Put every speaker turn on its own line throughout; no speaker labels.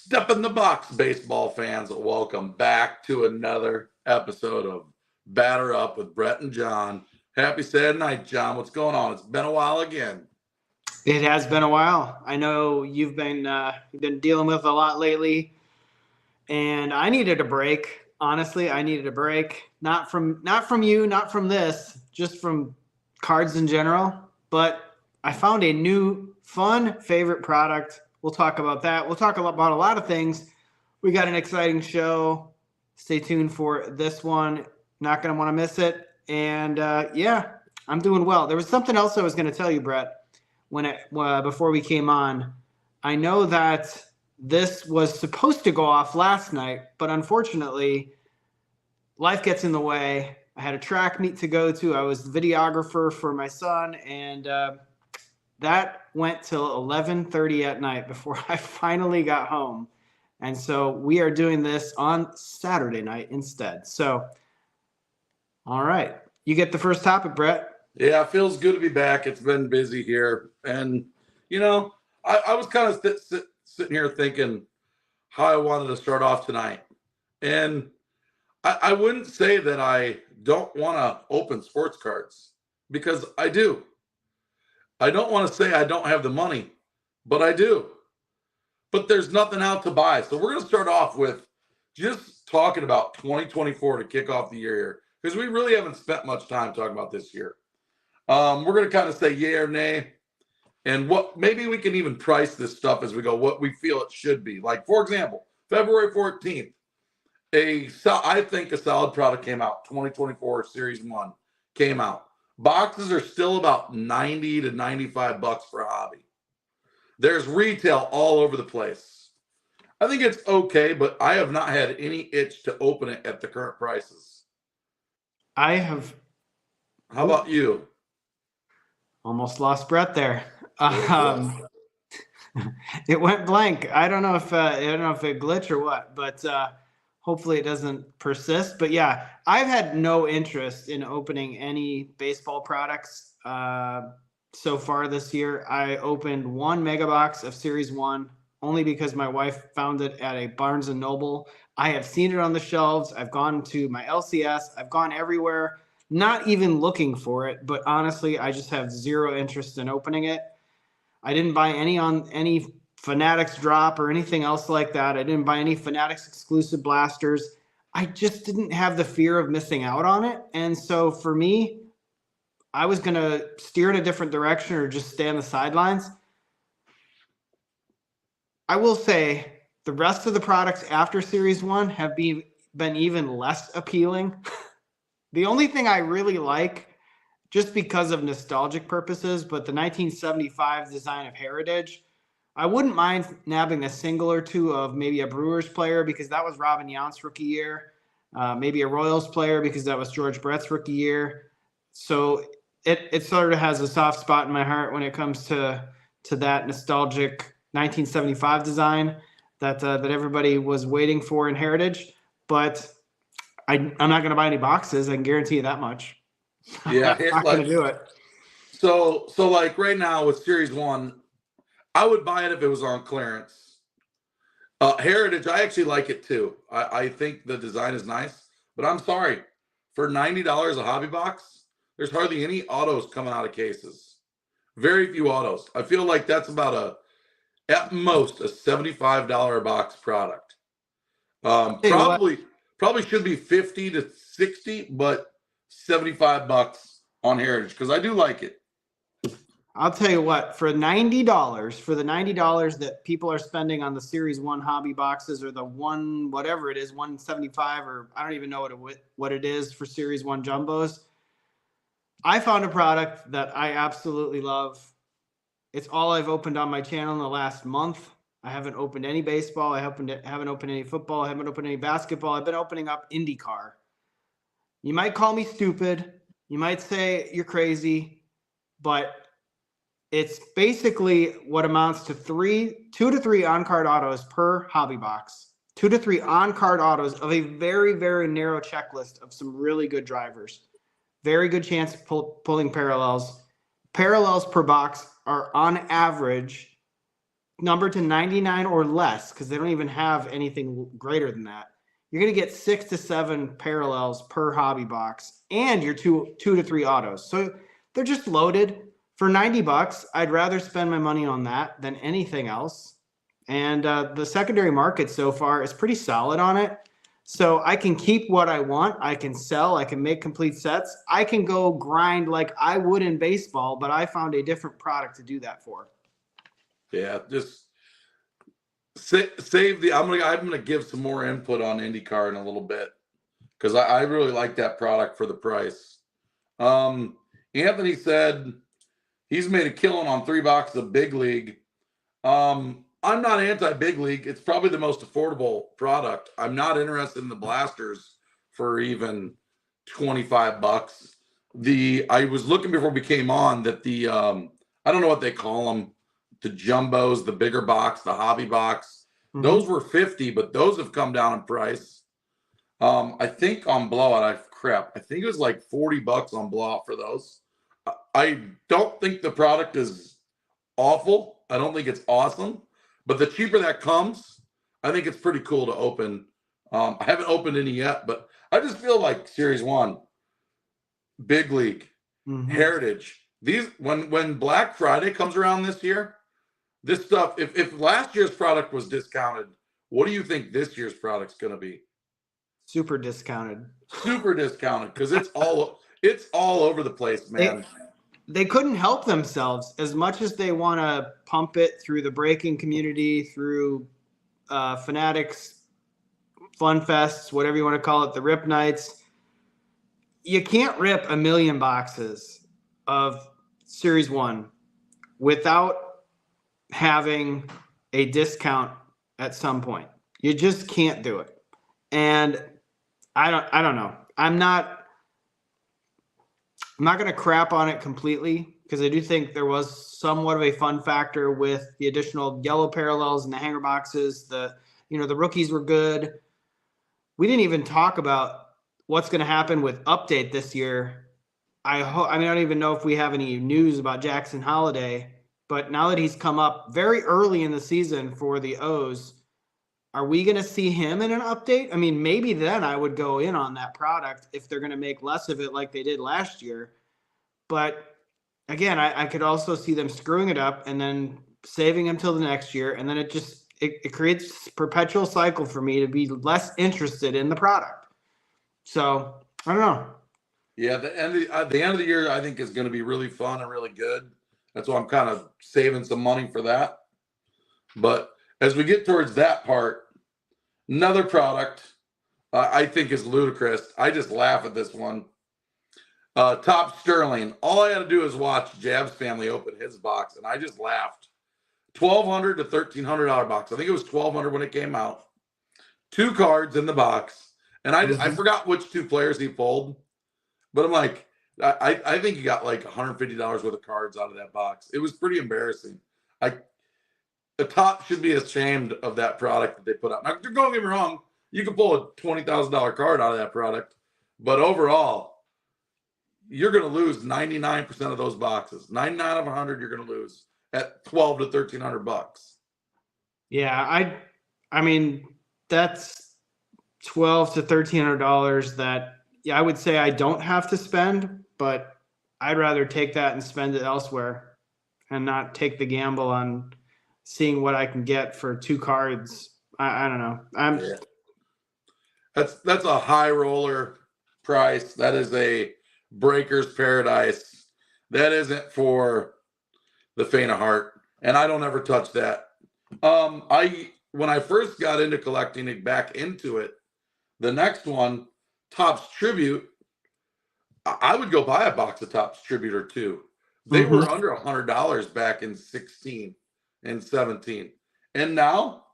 Step in the box, baseball fans. Welcome back to another episode of Batter Up with Brett and John. Happy Saturday night, John. What's going on? It's been a while again.
It has been a while. I know you've been dealing with a lot lately, and I needed a break. Honestly, I needed a break. Not from you, not from this, just from cards in general. But I found a new, fun, favorite product. We'll talk about that. We'll talk about a lot of things. We got an exciting show. Stay tuned for this one. Not going to want to miss it. And yeah, I'm doing well. There was something else I was going to tell you, Brett, before we came on. I know that this was supposed to go off last night, but unfortunately, life gets in the way. I had a track meet to go to. I was the videographer for my son, and that went till 11:30 at night before I finally got home. And so we are doing this on Saturday night instead. So, all right. You get the first topic, Brett.
Yeah, it feels good to be back. It's been busy here. And, I was kind of sitting here thinking how I wanted to start off tonight. And I wouldn't say that I don't want to open sports cards, because I do. I don't want to say I don't have the money, but I do. But there's nothing out to buy. So we're going to start off with just talking about 2024 to kick off the year here, because we really haven't spent much time talking about this year. We're going to kind of say yay or nay, and what maybe we can even price this stuff as we go, what we feel it should be. Like, for example, February 14th, I think a solid product came out. 2024 Series 1 came out. Boxes are still about $90 to $95 for a hobby. There's retail all over the place. I think it's okay, but I have not had any itch to open it at the current prices.
I have.
How about you?
Almost lost Brett there. It went blank. I don't know if it glitched or what, but hopefully it doesn't persist. But yeah, I've had no interest in opening any baseball products so far this year. I opened one mega box of Series 1 only because my wife found it at a Barnes & Noble. I have seen it on the shelves. I've gone to my LCS. I've gone everywhere, not even looking for it. But honestly, I just have zero interest in opening it. I didn't buy any on any Fanatics drop or anything else like that. I didn't buy any Fanatics exclusive blasters. I just didn't have the fear of missing out on it. And so for me, I was going to steer in a different direction or just stay on the sidelines. I will say the rest of the products after Series 1 have been even less appealing. The only thing I really like, just because of nostalgic purposes, but the 1975 design of Heritage, I wouldn't mind nabbing a single or two of maybe a Brewers player, because that was Robin Yount's rookie year. Maybe a Royals player, because that was George Brett's rookie year. So it sort of has a soft spot in my heart when it comes to that nostalgic 1975 design that everybody was waiting for in Heritage. But I'm not going to buy any boxes. I can guarantee you that much.
Yeah,
I'm not going to do it.
So like right now with Series 1, I would buy it if it was on clearance. Heritage, I actually like it too. I think the design is nice, but I'm sorry, for $90 a hobby box, there's hardly any autos coming out of cases. Very few autos. I feel like that's about at most a $75 a box product. Probably should be 50 to 60, but $75 on Heritage, because I do like it.
I'll tell you what, for the $90 that people are spending on the Series 1 hobby boxes, or the one, whatever it is, 175, or I don't even know what it is for Series 1 jumbos, I found a product that I absolutely love. It's all I've opened on my channel in the last month. I haven't opened any baseball. I haven't opened any football. I haven't opened any basketball. I've been opening up Indie Car. You might call me stupid. You might say you're crazy, but it's basically what amounts to 2 to 3 on-card autos per hobby box. 2 to 3 on-card autos of a very, very narrow checklist of some really good drivers. Very good chance of pulling parallels. Parallels per box are on average number to 99 or less, because they don't even have anything greater than that, you're going to get 6 to 7 parallels per hobby box and your two to three autos. So they're just loaded. For $90, I'd rather spend my money on that than anything else. And the secondary market so far is pretty solid on it. So I can keep what I want. I can sell. I can make complete sets. I can go grind like I would in baseball, but I found a different product to do that for.
Yeah, just save the. I'm gonna give some more input on IndyCar in a little bit because I really like that product for the price. Anthony said he's made a killing on 3 boxes of Big League. I'm not anti-Big League. It's probably the most affordable product. I'm not interested in the blasters for even $25. I was looking before we came on that the I don't know what they call them, the jumbos, the bigger box, the hobby box. Mm-hmm. Those were $50, but those have come down in price. I think on blowout, I think it was like $40 on blowout for those. I don't think the product is awful. I don't think it's awesome. But the cheaper that comes, I think it's pretty cool to open. I haven't opened any yet, but I just feel like Series 1, Big League, Heritage. These when Black Friday comes around this year, this stuff, if last year's product was discounted, what do you think this year's product's going to be?
Super discounted.
Super discounted because it's all over the place, man.
They couldn't help themselves as much as they want to pump it through the breaking community, through Fanatics, Fun Fests, whatever you want to call it, the Rip Nights. You can't rip 1 million boxes of Series 1 without having a discount at some point. You just can't do it. And I don't know. I'm not going to crap on it completely because I do think there was somewhat of a fun factor with the additional yellow parallels and the hanger boxes. The rookies were good. We didn't even talk about what's going to happen with update this year. I don't even know if we have any news about Jackson Holiday, but now that he's come up very early in the season for the O's, are we going to see him in an update? I mean, maybe then I would go in on that product if they're going to make less of it like they did last year. But again, I could also see them screwing it up and then saving him till the next year. And then it creates a perpetual cycle for me to be less interested in the product. So I don't know.
Yeah, the end of the year, I think is going to be really fun and really good. That's why I'm kind of saving some money for that. But as we get towards that part, another product I think is ludicrous. I just laugh at this one. Top Sterling. All I had to do is watch Jab's family open his box, and I just laughed. $1,200 to $1,300 box. I think it was $1,200 when it came out. 2 cards in the box, and I forgot which 2 players he pulled, but I'm like, I think he got like $150 worth of cards out of that box. It was pretty embarrassing. The Top should be ashamed of that product that they put out. Now, don't get me wrong, you can pull a $20,000 card out of that product, but overall, you're going to lose 99% of those boxes. 99 of 100, you're going to lose at $1,200 to $1,300.
Yeah, I mean, that's $1,200 to $1,300 that I would say I don't have to spend, but I'd rather take that and spend it elsewhere and not take the gamble on seeing what I can get for 2 cards. I don't know.
That's a high roller price. That is a breaker's paradise. That isn't for the faint of heart, and I don't ever touch that. When I first got into collecting it, back into it, the next one, Topps Tribute, I would go buy a box of Topps Tribute or 2. They were under $100 back in 16 and 17, and now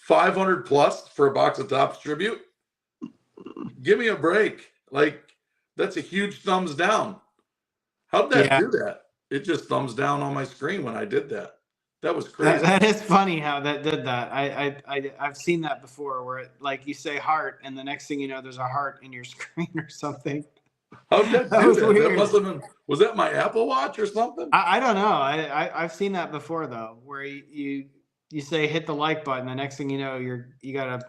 $500 plus for a box of Topps Tribute. Give me a break. Like, that's a huge thumbs down. How'd that do that? It just thumbs down on my screen when I did that. That was crazy.
That is funny how that did that. I've seen that before where like you say heart and the next thing you know there's a heart in your screen or something.
How did that do that? That must have been, was that my Apple Watch or something?
I don't know. I've seen that before though, where you you say hit the like button, the next thing you know, you got a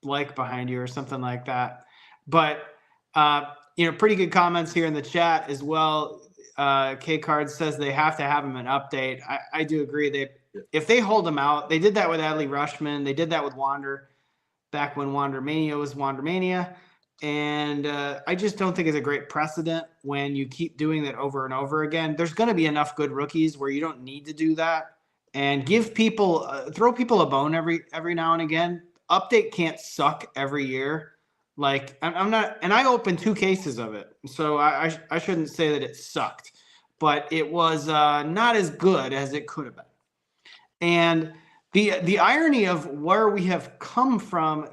like behind you or something like that. But pretty good comments here in the chat as well. K Card says they have to have him an update. I do agree. If they hold him out, they did that with Adley Rushman. They did that with Wander back when Wander Mania was Wander Mania. And I just don't think it's a great precedent when you keep doing that over and over again. There's going to be enough good rookies where you don't need to do that. And give people, throw people a bone every now and again. Update can't suck every year. Like I'm not, and I opened 2 cases of it, so I shouldn't say that it sucked, but it was not as good as it could have been. And the irony of where we have come from,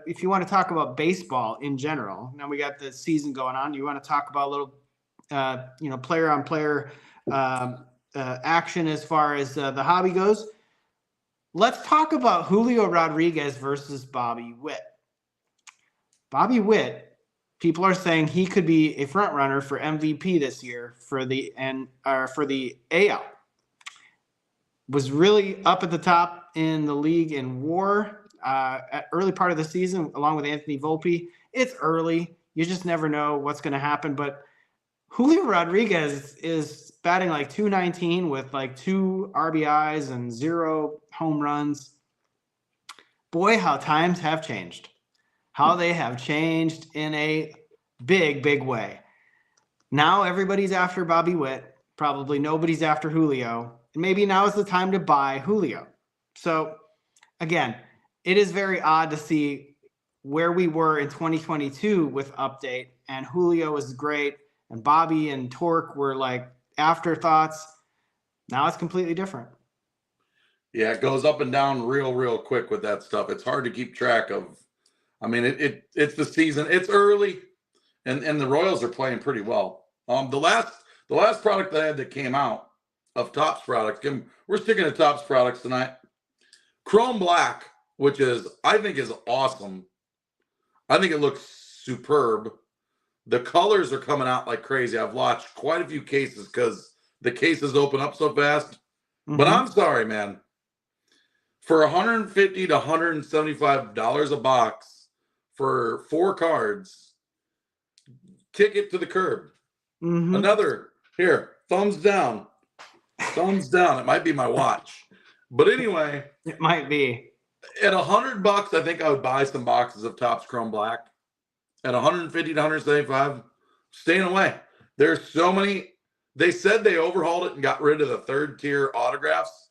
if you want to talk about baseball in general, now we got the season going on. You want to talk about a little, player on player action as far as the hobby goes. Let's talk about Julio Rodriguez versus Bobby Witt. Bobby Witt, people are saying he could be a front runner for MVP this year for the AL. Was really up at the top in the league in WAR at early part of the season, along with Anthony Volpe. It's early; you just never know what's going to happen. But Julio Rodriguez is batting like .219 with like 2 RBIs and 0 home runs. Boy, how times have changed. How they have changed in a big, big way. Now everybody's after Bobby Witt. Probably nobody's after Julio. And maybe now is the time to buy Julio. So, again, it is very odd to see where we were in 2022 with update. And Julio was great. And Bobby and Torque were like afterthoughts. Now it's completely different.
Yeah, it goes up and down real quick with that stuff. It's hard to keep track of. I mean, it's the season. It's early, and the Royals are playing pretty well. The last product that I had that came out of Topps products, we're sticking to Topps products tonight. Chrome Black, which I think is awesome. I think it looks superb. The colors are coming out like crazy. I've watched quite a few cases because the cases open up so fast. Mm-hmm. But I'm sorry, man. For $150 to $175 a box for 4 cards, kick it to the curb. Mm-hmm. Another, here, thumbs down. Thumbs down. It might be my watch. But anyway.
It might be.
At $100, I think I would buy some boxes of Topps Chrome Black. At $150 to $175, staying away. There's so many. They said they overhauled it and got rid of the 3rd tier autographs.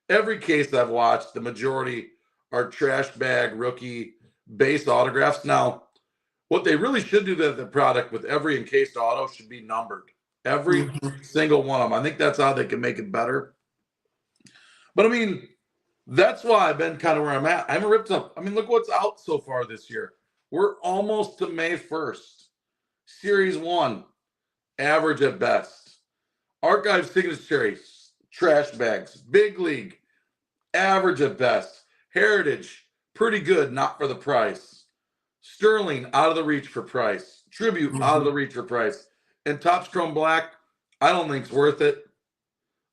Every case I've watched, the majority are trash bag rookie base autographs. Now, what they really should do to the product with every encased auto should be numbered. Every single one of them. I think that's how they can make it better. But I mean, that's why I've been kind of where I'm at. I haven't ripped up. I mean, look what's out so far this year. We're almost to May 1st. Series 1, average at best. Archive signatures, trash bags. Big League, average at best. Heritage, pretty good, not for the price. Sterling, out of the reach for price. Tribute, out of the reach for price. And Topps Chrome Black, I don't think it's worth it.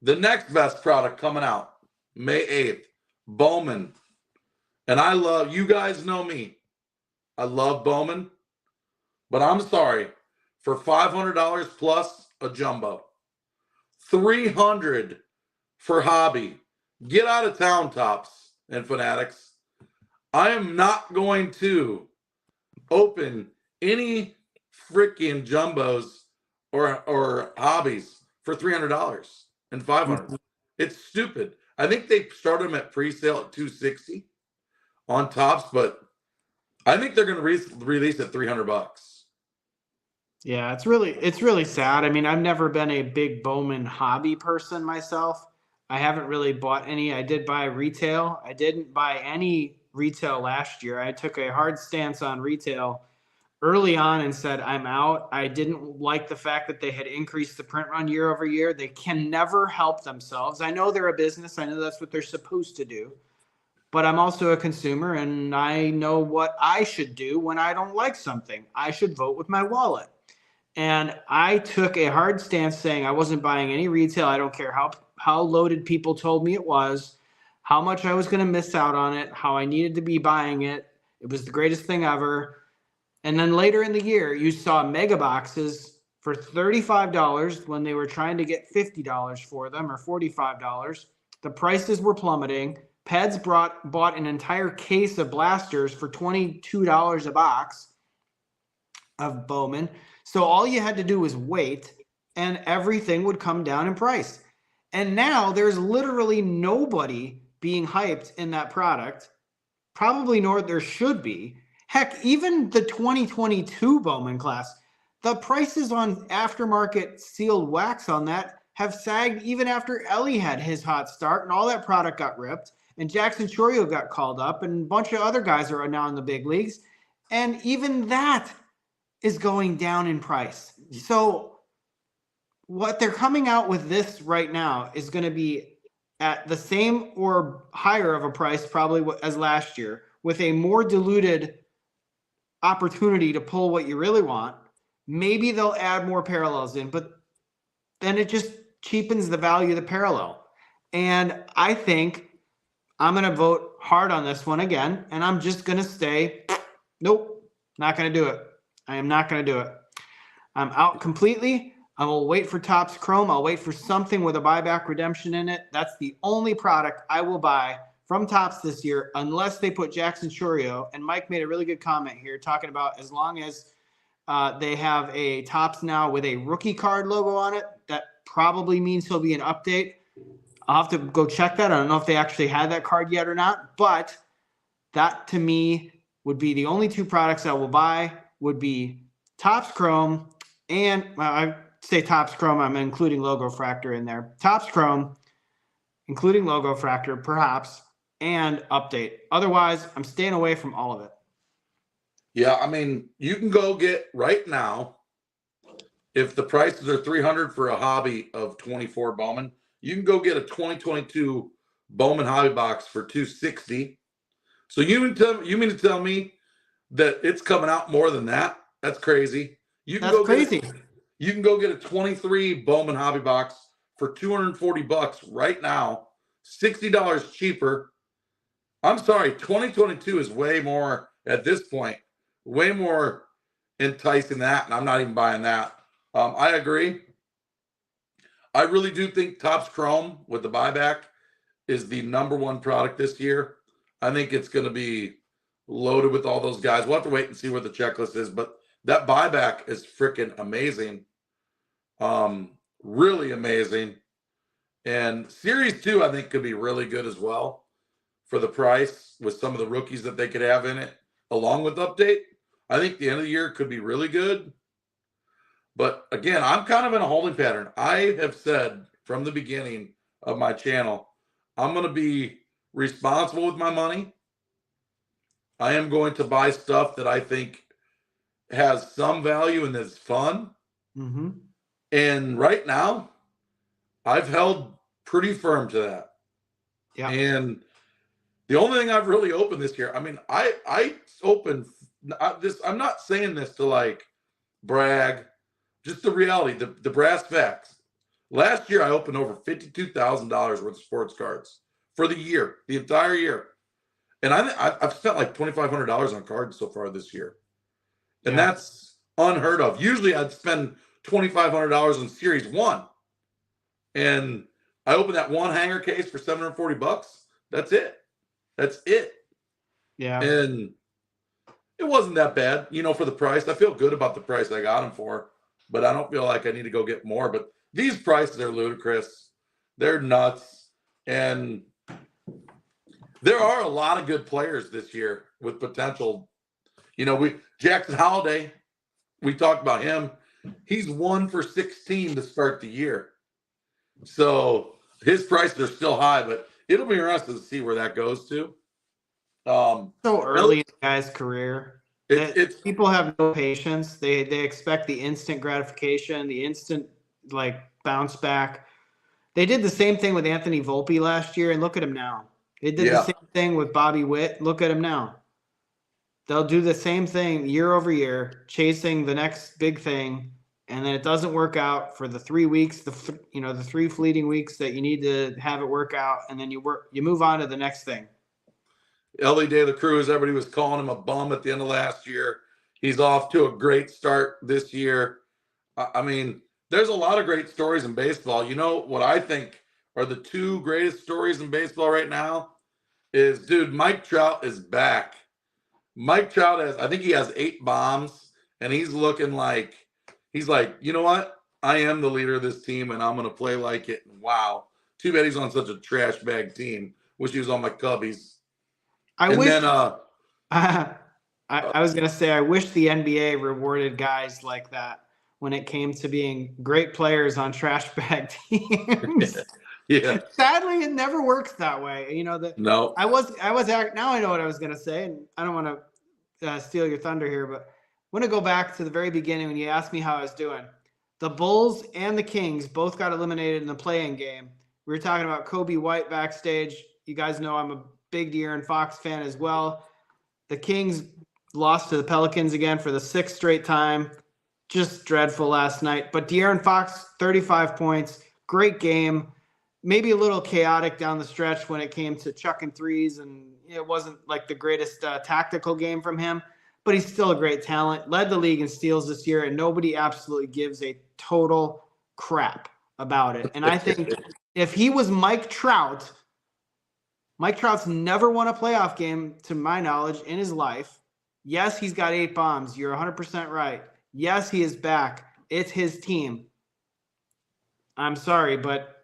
The next best product coming out, May 8th, Bowman. And I love, you guys know me. I love Bowman, but I'm sorry, for $500 plus a jumbo, $300 for hobby. Get out of town, Topps and Fanatics. I am not going to open any freaking jumbos or hobbies for $300 and $500. It's stupid. I think they started them at pre-sale at $260 on Topps, but I think they're going to release at $300.
Yeah, it's really sad. I mean, I've never been a big Bowman hobby person myself. I haven't really bought any. I did buy retail. I didn't buy any retail last year. I took a hard stance on retail early on and said, I'm out. I didn't like the fact that they had increased the print run year over year. They can never help themselves. I know they're a business. I know that's what they're supposed to do. But I'm also a consumer, and I know what I should do when I don't like something. I should vote with my wallet. And I took a hard stance saying I wasn't buying any retail. I don't care how loaded people told me it was. how much I was going to miss out on it, how I needed to be buying it. It was the greatest thing ever. And then later in the year, you saw mega boxes for $35 when they were trying to get $50 for them, or $45. The prices were plummeting. Peds bought an entire case of blasters for $22 a box of Bowman. So all you had to do was wait, and everything would come down in price. And now there's literally nobody being hyped in that product, probably nor there should be. Heck, even the 2022 Bowman class, the prices on aftermarket sealed wax on that have sagged even after Ellie had his hot start and all that product got ripped, and Jackson Chorio got called up, and a bunch of other guys are now in the big leagues. And even that is going down in price. So what they're coming out with this right now is going to be at the same or higher of a price probably as last year, with a more diluted opportunity to pull what you really want. Maybe they'll add more parallels in, but then it just cheapens the value of the parallel. And I think I'm going to vote hard on this one again, and I'm just going to say, nope, not going to do it. I am not going to do it. I'm out completely. I will wait for Topps Chrome. I'll wait for something with a buyback redemption in it. That's the only product I will buy from Topps this year, unless they put Jackson Chorio. And Mike made a really good comment here talking about as long as they have a Topps now with a rookie card logo on it, that probably means he'll be an update. I'll have to go check that. I don't know if they actually had that card yet or not, but that to me would be the only two products I will buy, would be Topps Chrome and, well, I say Topps Chrome, I'm including Logo Fractor in there. Topps Chrome, including Logo Fractor, perhaps, and Update. Otherwise, I'm staying away from all of it.
Yeah, I mean, you can go get right now, if the prices are $300 for a hobby of 24 Bowman, you can go get a 2022 Bowman hobby box for $260. So you mean to tell me that it's coming out more than that? That's crazy.
That's crazy.
You can go get a 23 Bowman hobby box for $240 right now, $60 cheaper. I'm sorry, 2022 is way more at this point, way more enticing that, and I'm not even buying that. I agree. I really do think Topps Chrome with the buyback is the number one product this year. I think it's going to be loaded with all those guys. We'll have to wait and see where the checklist is, but that buyback is freaking amazing. Really amazing. And Series 2, I think, could be really good as well for the price with some of the rookies that they could have in it, along with Update. I think the end of the year could be really good. But again, I'm kind of in a holding pattern. I have said from the beginning of my channel, I'm going to be responsible with my money. I am going to buy stuff that I think has some value and is fun.
Mm-hmm.
And right now, I've held pretty firm to that.
Yeah.
And the only thing I've really opened this year, I mean, I opened this. I'm not saying this to like brag, just the reality, the brass facts. Last year, I opened over $52,000 worth of sports cards for the year, the entire year. And I've spent like $2,500 on cards so far this year. And that's unheard of. Usually I'd spend $2,500 on Series 1. And I opened that one hanger case for $740. That's it. That's it.
Yeah.
And it wasn't that bad, you know, for the price. I feel good about the price I got them for, but I don't feel like I need to go get more. But these prices are ludicrous. They're nuts. And there are a lot of good players this year with potential. You know, Jackson Holiday, we talked about him. He's 1 for 16 to start the year. So his prices are still high, but it'll be interesting to see where that goes to.
So early in the guy's career, people have no patience. They expect the instant gratification, the instant like bounce back. They did the same thing with Anthony Volpe last year, and look at him now. They did the same thing with Bobby Witt. Look at him now. They'll do the same thing year over year, chasing the next big thing, and then it doesn't work out for the 3 weeks, the 3 fleeting weeks that you need to have it work out, and then you move on to the next thing.
Ellie De La Cruz, everybody was calling him a bum at the end of last year. He's off to a great start this year. I mean, there's a lot of great stories in baseball. You know what I think are the 2 greatest stories in baseball right now is, dude, Mike Trout is back. Mike Trout I think he has 8 bombs, and he's looking like, he's like, you know what? I am the leader of this team, and I'm going to play like it. Wow. Too bad he's on such a trash bag team. Wish he was on my Cubbies.
I was going to say, I wish the NBA rewarded guys like that when it came to being great players on trash bag teams.
Yeah.
Sadly, it never works that way.
No.
Now I know what I was going to say, and I don't want to steal your thunder here, but I want to go back to the very beginning when you asked me how I was doing. The Bulls and the Kings both got eliminated in the play-in game. We were talking about Kobe White backstage. You guys know I'm a big De'Aaron Fox fan as well. The Kings lost to the Pelicans again for the 6th straight time. Just dreadful last night. But De'Aaron Fox, 35 points. Great game. Maybe a little chaotic down the stretch when it came to chucking threes, and it wasn't like the greatest tactical game from him, but he's still a great talent. Led the league in steals this year, and nobody absolutely gives a total crap about it. And I think if he was Mike Trout's never won a playoff game, to my knowledge, in his life. Yes, he's got 8 bombs. You're 100% right. Yes, he is back. It's his team. I'm sorry, but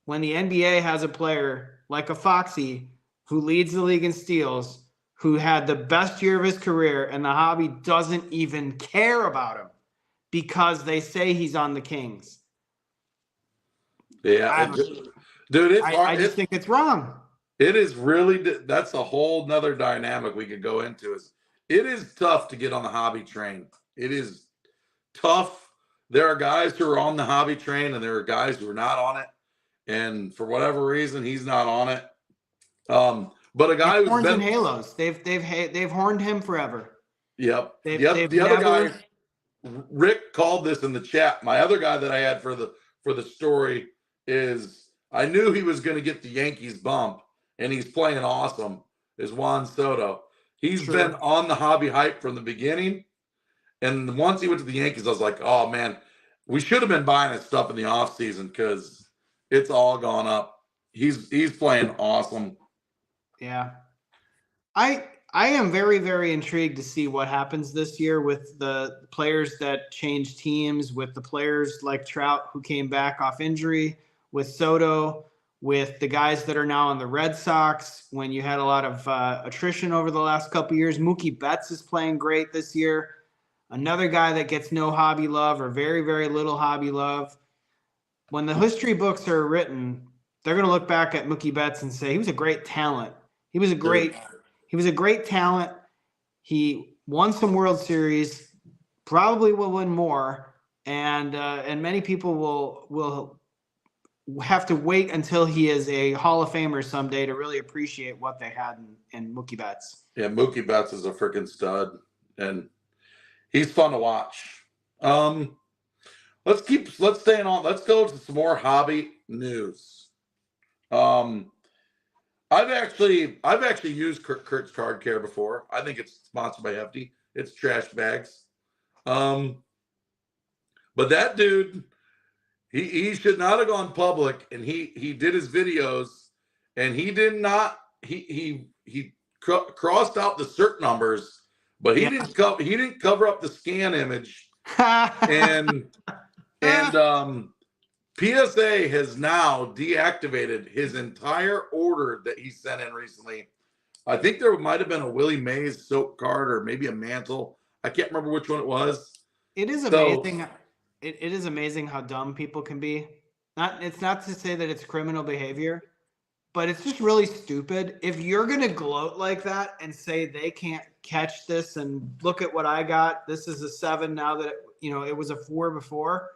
when the NBA has a player like a Foxy who leads the league in steals, who had the best year of his career, and the hobby doesn't even care about him because they say he's on the Kings.
Yeah, dude,
I just think it's wrong.
It is really, that's a whole nother dynamic we could go into. It is tough to get on the hobby train. It is tough. There are guys who are on the hobby train, and there are guys who are not on it. And for whatever reason, he's not on it. But a guy who's
horns and halos. They've horned him forever.
Yep. The other guy, Rick, called this in the chat. My other guy that I had for the story is, I knew he was going to get the Yankees bump, and he's playing awesome, is Juan Soto. He's been on the hobby hype from the beginning. And once he went to the Yankees, I was like, oh, man, we should have been buying his stuff in the offseason because it's all gone up. He's playing awesome.
Yeah. I am very, very intrigued to see what happens this year with the players that change teams, with the players like Trout who came back off injury, with Soto, with the guys that are now on the Red Sox, when you had a lot of attrition over the last couple of years. Mookie Betts is playing great this year. Another guy that gets no hobby love, or very, very little hobby love. When the history books are written, they're going to look back at Mookie Betts and say he was a great talent. He was a great talent. He won some World Series, probably will win more, and many people will have to wait until he is a Hall of Famer someday to really appreciate what they had in Mookie Betts.
Yeah, Mookie Betts is a freaking stud, and he's fun to watch. Let's stay on. Let's go to some more hobby news. I've actually used Kurt's Card Care before. I think it's sponsored by Hefty. It's trash bags. But that dude, he should not have gone public, and he did his videos, and he did not he crossed out the cert numbers, but he didn't cover up the scan image. and PSA has now deactivated his entire order that he sent in recently. I think there might have been a Willie Mays soap card, or maybe a mantle. I can't remember which one it was.
It is amazing. It is amazing how dumb people can be. It's not to say that it's criminal behavior, but it's just really stupid. If you're going to gloat like that and say they can't catch this, and look at what I got, this is a 7 now that it was a 4 before,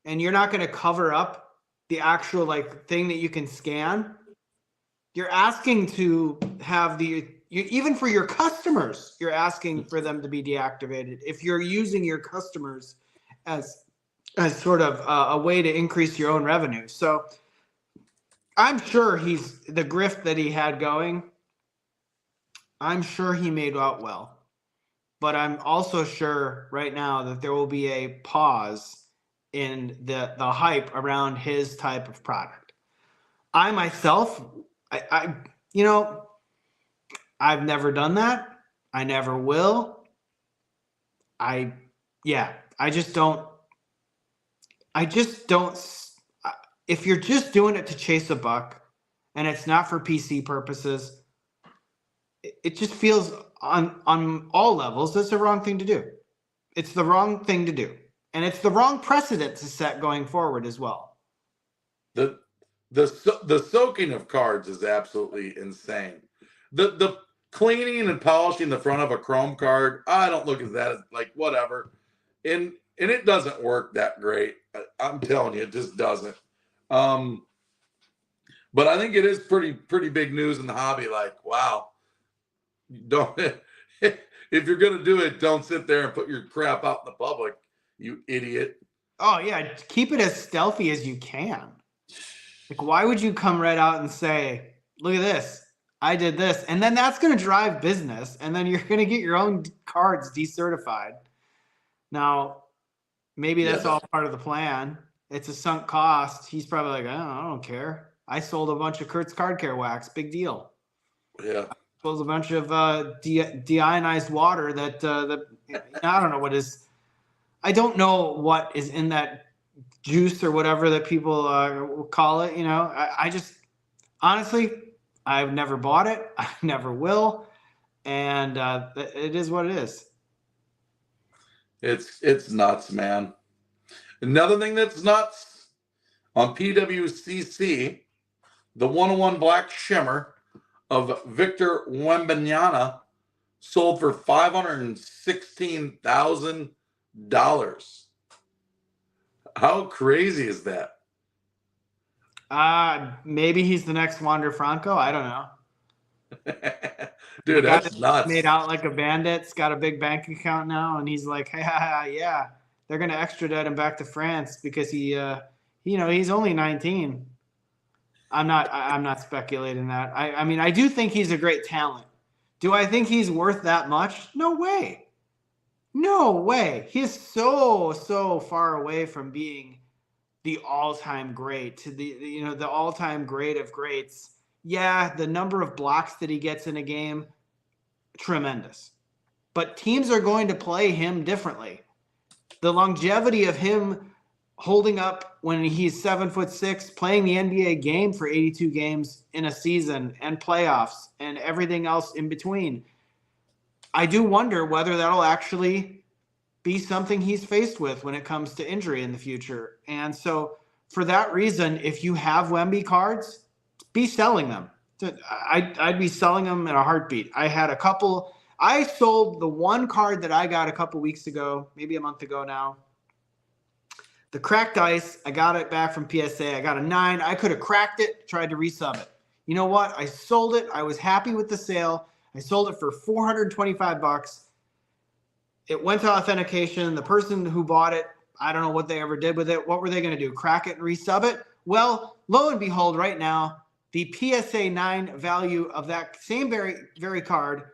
and you're not going to cover up the actual thing that you can scan, you're asking to have even for your customers, you're asking for them to be deactivated. If you're using your customers as as sort of a way to increase your own revenue. So I'm sure he's the grift that he had going. I'm sure he made out well, but I'm also sure right now that there will be a pause in the hype around his type of product. I myself, I you know, I've never done that. I never will. I just don't. I just don't. If you're just doing it to chase a buck, and it's not for PC purposes, it just feels on all levels that's the wrong thing to do. It's the wrong thing to do, and it's the wrong precedent to set going forward as well.
The soaking of cards is absolutely insane. The cleaning and polishing the front of a chrome card, I don't look at that as like whatever. And it doesn't work that great. I'm telling you, it just doesn't. But I think it is pretty big news in the hobby. Like, wow, don't if you're gonna do it, don't sit there and put your crap out in the public, you idiot.
Oh yeah, keep it as stealthy as you can. Like, why would you come right out and say, "Look at this, I did this," and then that's going to drive business, and then you're going to get your own cards decertified. Now, maybe that's all part of the plan. It's a sunk cost. He's probably like, I don't care. I sold a bunch of Kurt's Card Care wax. Big deal.
Yeah.
I sold a bunch of deionized water that I don't know what is. I don't know what is in that juice or whatever that people call it. I just honestly, I've never bought it. I never will. And it is what it is.
It's nuts, man. Another thing that's nuts on PWCC, the 101 Black Shimmer of Victor Wembanyama sold for $516,000. How crazy is that?
Maybe he's the next Wander Franco. I don't know.
Dude, that's nuts.
Made out like a bandit's got a big bank account now, and he's like, yeah, they're gonna extradite him back to France because he's only 19. I'm not speculating that. I mean, I do think he's a great talent. Do I think he's worth that much? No way. No way. He is so far away from being the all-time great, to the all-time great of greats. Yeah, the number of blocks that he gets in a game, tremendous. But teams are going to play him differently. The longevity of him holding up when he's 7'6", playing the NBA game for 82 games in a season and playoffs and everything else in between. I do wonder whether that'll actually be something he's faced with when it comes to injury in the future. And so for that reason, if you have Wemby cards, be selling them. I'd be selling them in a heartbeat. I had a couple. I sold the one card that I got a couple weeks ago, maybe a month ago now. The cracked ice, I got it back from PSA. I got a 9. I could have cracked it, tried to resub it. You know what? I sold it. I was happy with the sale. I sold it for $425. It went to authentication. The person who bought it, I don't know what they ever did with it. What were they going to do? Crack it and resub it? Well, lo and behold, right now, the PSA 9 value of that same very card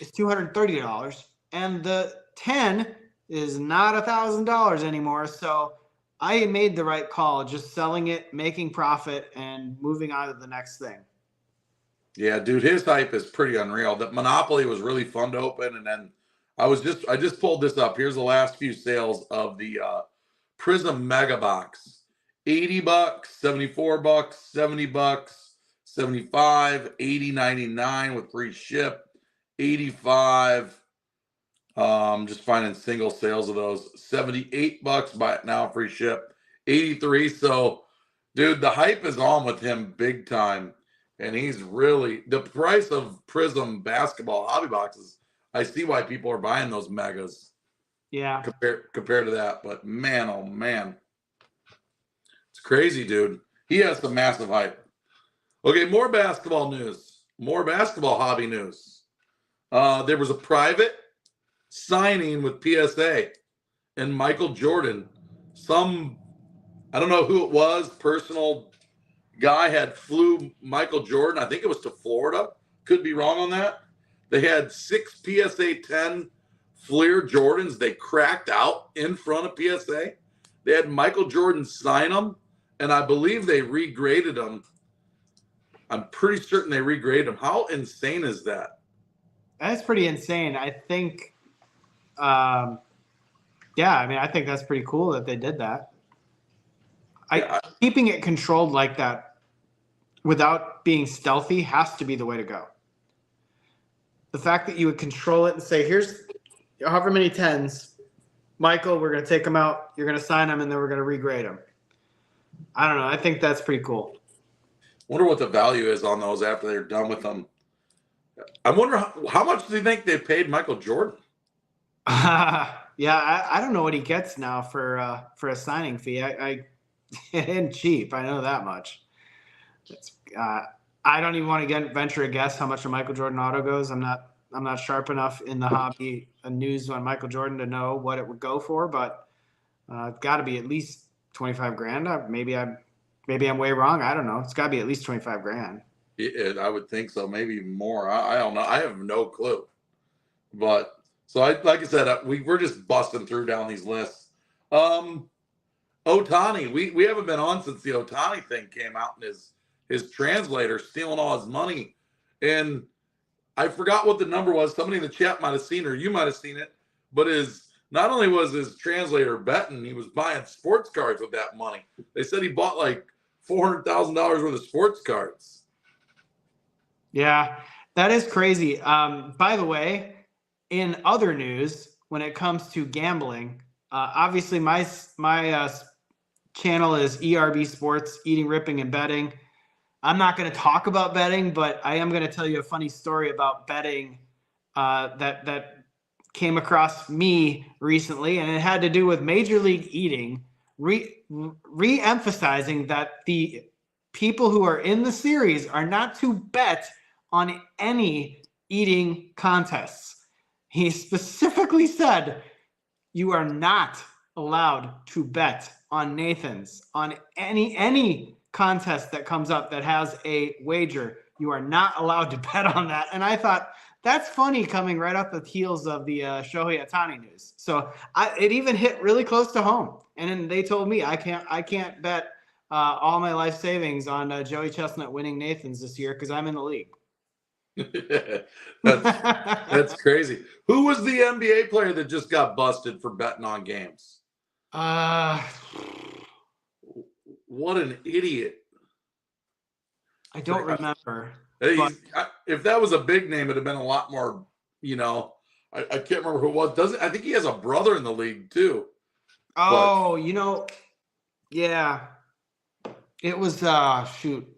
is $230, and the 10 is not $1,000 anymore. So I made the right call, just selling it, making profit, and moving on to the next thing.
Yeah, dude, his hype is pretty unreal. That Monopoly was really fun to open, and then I just pulled this up. Here's the last few sales of the Prism Mega Box. $80, $74, $70, 75, 80, 99 with free ship, 85. Just finding single sales of those. $78, buy it now, free ship. 83. So, dude, the hype is on with him big time. And he's really, the price of Prism basketball hobby boxes, I see why people are buying those megas.
Yeah.
Compared to that. But man, oh man. It's crazy, dude. He has some massive hype. Okay, more basketball news. More basketball hobby news. There was a private signing with PSA, and Michael Jordan some, I don't know who it was, personal guy had flew Michael Jordan. I think it was to Florida. Could be wrong on that. They had 6 PSA 10 Fleer Jordans. They cracked out in front of PSA. They had Michael Jordan sign them, and I believe they regraded them. I'm pretty certain they regraded them. How insane is that?
That's pretty insane. I think, I mean, I think that's pretty cool that they did that. Keeping it controlled like that without being stealthy has to be the way to go. The fact that you would control it and say, here's however many 10s, Michael, we're going to take them out, you're going to sign them, and then we're going to regrade them. I don't know. I think that's pretty cool.
Wonder what the value is on those after they're done with them. I wonder how much do you think they paid Michael Jordan?
Yeah, I don't know what he gets now for a signing fee. It ain't cheap. I know that much. I don't even want to venture a guess how much a Michael Jordan auto goes. I'm not sharp enough in the hobby news on Michael Jordan to know what it would go for, but it's got to be at least 25 grand. Maybe I'm way wrong. I don't know. It's got to be at least 25 grand.
I would think so. Maybe more. I don't know. I have no clue. But so like I said, we're just busting through down these lists. Ohtani, we haven't been on since the Ohtani thing came out, and his translator stealing all his money. And I forgot what the number was. Somebody in the chat might have seen it, or you might have seen it. But not only was his translator betting, he was buying sports cards with that money. They said he bought like $400,000 worth of sports cards.
Yeah, that is crazy. By the way, in other news, when it comes to gambling, obviously my channel is ERB Sports, Eating, Ripping, and Betting. I'm not going to talk about betting, but I am going to tell you a funny story about betting that came across me recently, and it had to do with Major League Eating, re-emphasizing that the people who are in the series are not to bet on any eating contests. He specifically said, you are not allowed to bet on Nathan's, on any contest that comes up that has a wager. You are not allowed to bet on that. And I thought, that's funny coming right off the heels of the Shohei Ohtani news. So it even hit really close to home. And then they told me I can't bet all my life savings on Joey Chestnut winning Nathan's this year because I'm in the league.
That's crazy. Who was the NBA player that just got busted for betting on games? What an idiot.
I don't remember.
If that was a big name, it'd have been a lot more, I can't remember who it was. I think he has a brother in the league too.
Oh, yeah. It was shoot.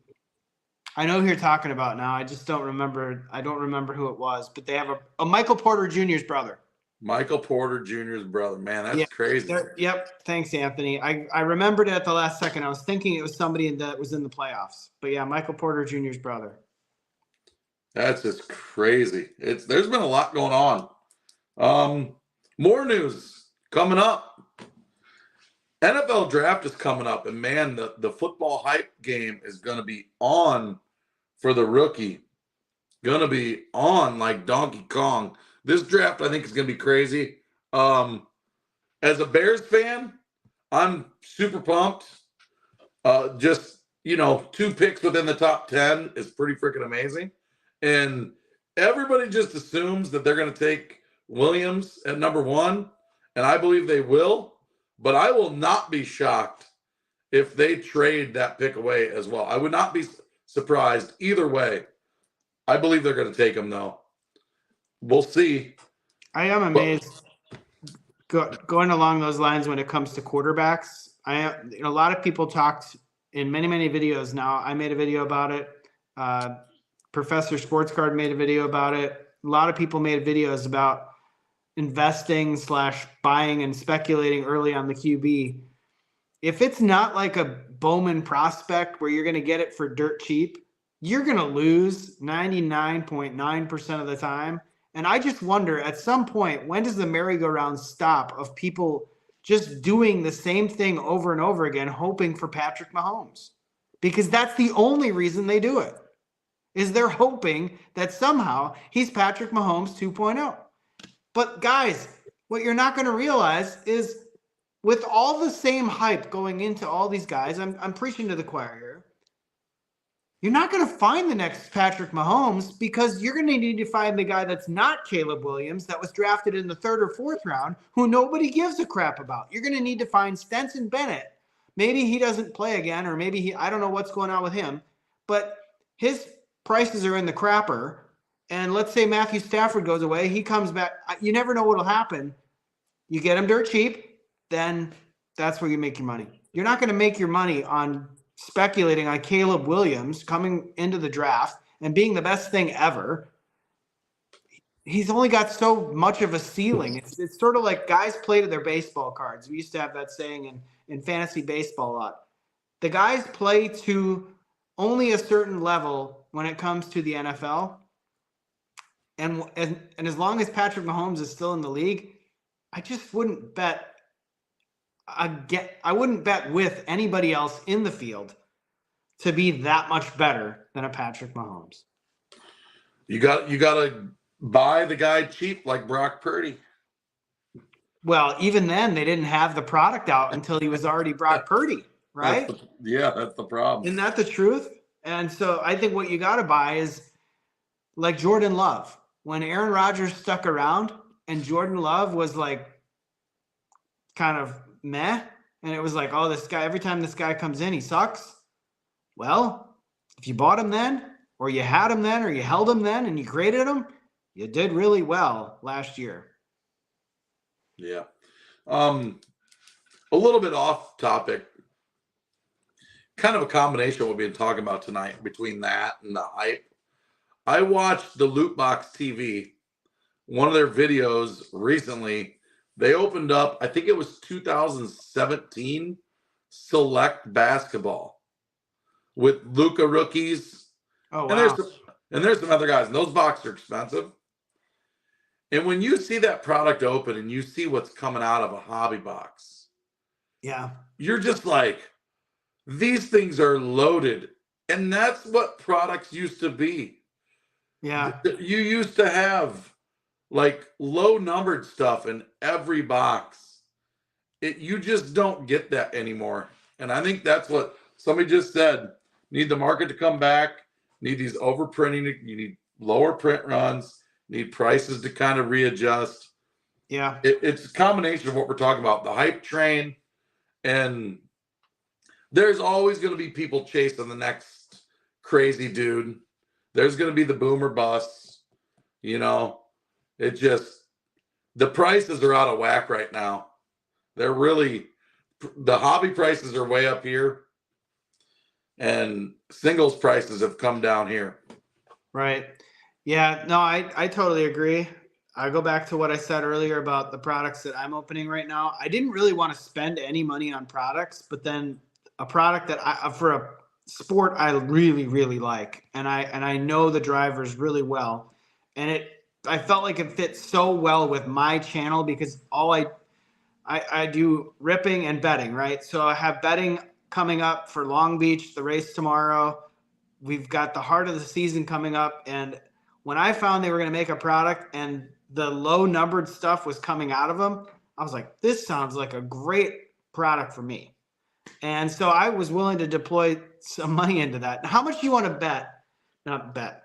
I know who you're talking about now. I just don't remember. I don't remember who it was, but they have a Michael Porter Jr.'s brother.
Michael Porter Jr.'s brother. Man, that's crazy.
Yep. Thanks, Anthony. I remembered it at the last second. I was thinking it was somebody that was in the playoffs. But yeah, Michael Porter Jr.'s brother.
That's just crazy. There's been a lot going on. More news coming up. NFL draft is coming up, and man, the football hype game is going to be on for the rookie. Going to be on like Donkey Kong. This draft, I think, is going to be crazy. As a Bears fan, I'm super pumped. Just, 2 picks within the top 10 is pretty freaking amazing. And everybody just assumes that they're going to take Williams at number 1, and I believe they will. But I will not be shocked if they trade that pick away as well. I would not be surprised either way. I believe they're going to take him, though. We'll see.
I am amazed. Going along those lines when it comes to quarterbacks, a lot of people talked in many, many videos now. I made a video about it. Professor Sports Card made a video about it. A lot of people made videos about investing / buying and speculating early on the QB. If it's not like a Bowman prospect where you're going to get it for dirt cheap, you're going to lose 99.9% of the time. And I just wonder, at some point, when does the merry-go-round stop of people just doing the same thing over and over again, hoping for Patrick Mahomes. Because that's the only reason they do it, is they're hoping that somehow he's Patrick Mahomes 2.0. But guys, what you're not going to realize is with all the same hype going into all these guys, I'm preaching to the choir here. You're not going to find the next Patrick Mahomes because you're going to need to find the guy that's not Caleb Williams that was drafted in the 3rd or 4th round who nobody gives a crap about. You're going to need to find Stetson Bennett. Maybe he doesn't play again, or maybe I don't know what's going on with him, but his prices are in the crapper. And let's say Matthew Stafford goes away. He comes back. You never know what will happen. You get him dirt cheap, then that's where you make your money. You're not going to make your money on speculating on Caleb Williams coming into the draft and being the best thing ever. He's only got so much of a ceiling. It's sort of like guys play to their baseball cards. We used to have that saying in fantasy baseball a lot. The guys play to only a certain level when it comes to the NFL. And as long as Patrick Mahomes is still in the league, I just wouldn't bet I wouldn't bet with anybody else in the field to be that much better than a Patrick Mahomes.
You got to buy the guy cheap like Brock Purdy.
Well, even then, they didn't have the product out until he was already Brock Purdy, right?
That's the problem.
Isn't that the truth? And so I think what you got to buy is like Jordan Love. When Aaron Rodgers stuck around and Jordan Love was like kind of meh, and it was like, oh, this guy, every time this guy comes in, he sucks. Well, if you bought him then, or you had him then, or you held him then, and you graded him, you did really well last year.
Yeah. A little bit off topic. Kind of a combination of what we've been talking about tonight between that and the hype. I watched the Loot Box TV, one of their videos recently. They opened up, I think it was 2017 Select Basketball with Luka rookies.
Oh, wow.
And there's some other guys, and those boxes are expensive. And when you see that product open and you see what's coming out of a hobby box,
yeah,
you're just like, these things are loaded. And that's what products used to be.
Yeah.
You used to have like low numbered stuff in every box. You just don't get that anymore. And I think that's what somebody just said. Need the market to come back. Need these overprinting. You need lower print runs. Need prices to kind of readjust.
Yeah.
It's a combination of what we're talking about. The hype train. And there's always going to be people chasing the next crazy dude. There's going to be the boomer bust. You know, it just, the prices are out of whack right now. They're really, the hobby prices are way up here. And singles prices have come down here.
Right. Yeah, no, I totally agree. I go back to what I said earlier about the products that I'm opening right now. I didn't really want to spend any money on products, but then a product that for a sport I really, really like, and I know the drivers really well, and I felt like it fits so well with my channel because all I do ripping and betting, right? So I have betting coming up for Long Beach, the race tomorrow. We've got the heart of the season coming up, and when I found they were going to make a product and the low numbered stuff was coming out of them, I was like, this sounds like a great product for me. And so I was willing to deploy some money into that. How much do you want to bet? Not bet.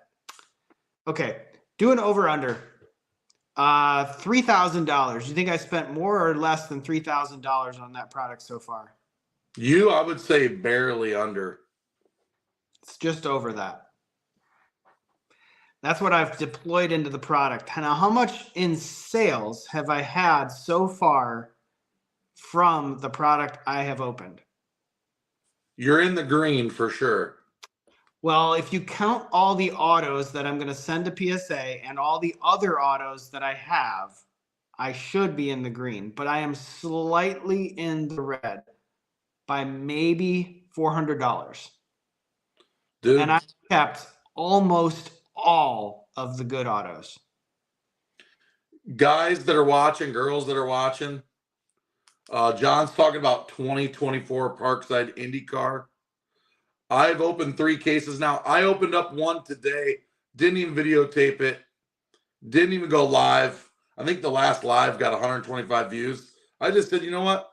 Okay. Do an over under. $3,000. You think I spent more or less than $3,000 on that product so far?
I would say barely under.
It's just over that. That's what I've deployed into the product. Now, how much in sales have I had so far from the product I have opened?
You're in the green for sure.
Well, if you count all the autos that I'm going to send to PSA and all the other autos that I have, I should be in the green, but I am slightly in the red by maybe $400.
Dude.
And I kept almost all of the good autos.
Guys that are watching, girls that are watching, John's talking about 2024 Parkside Indie Car. I've opened 3 cases now. I opened up one today, didn't even videotape it, didn't even go live. I think the last live got 125 views. I just said, you know what?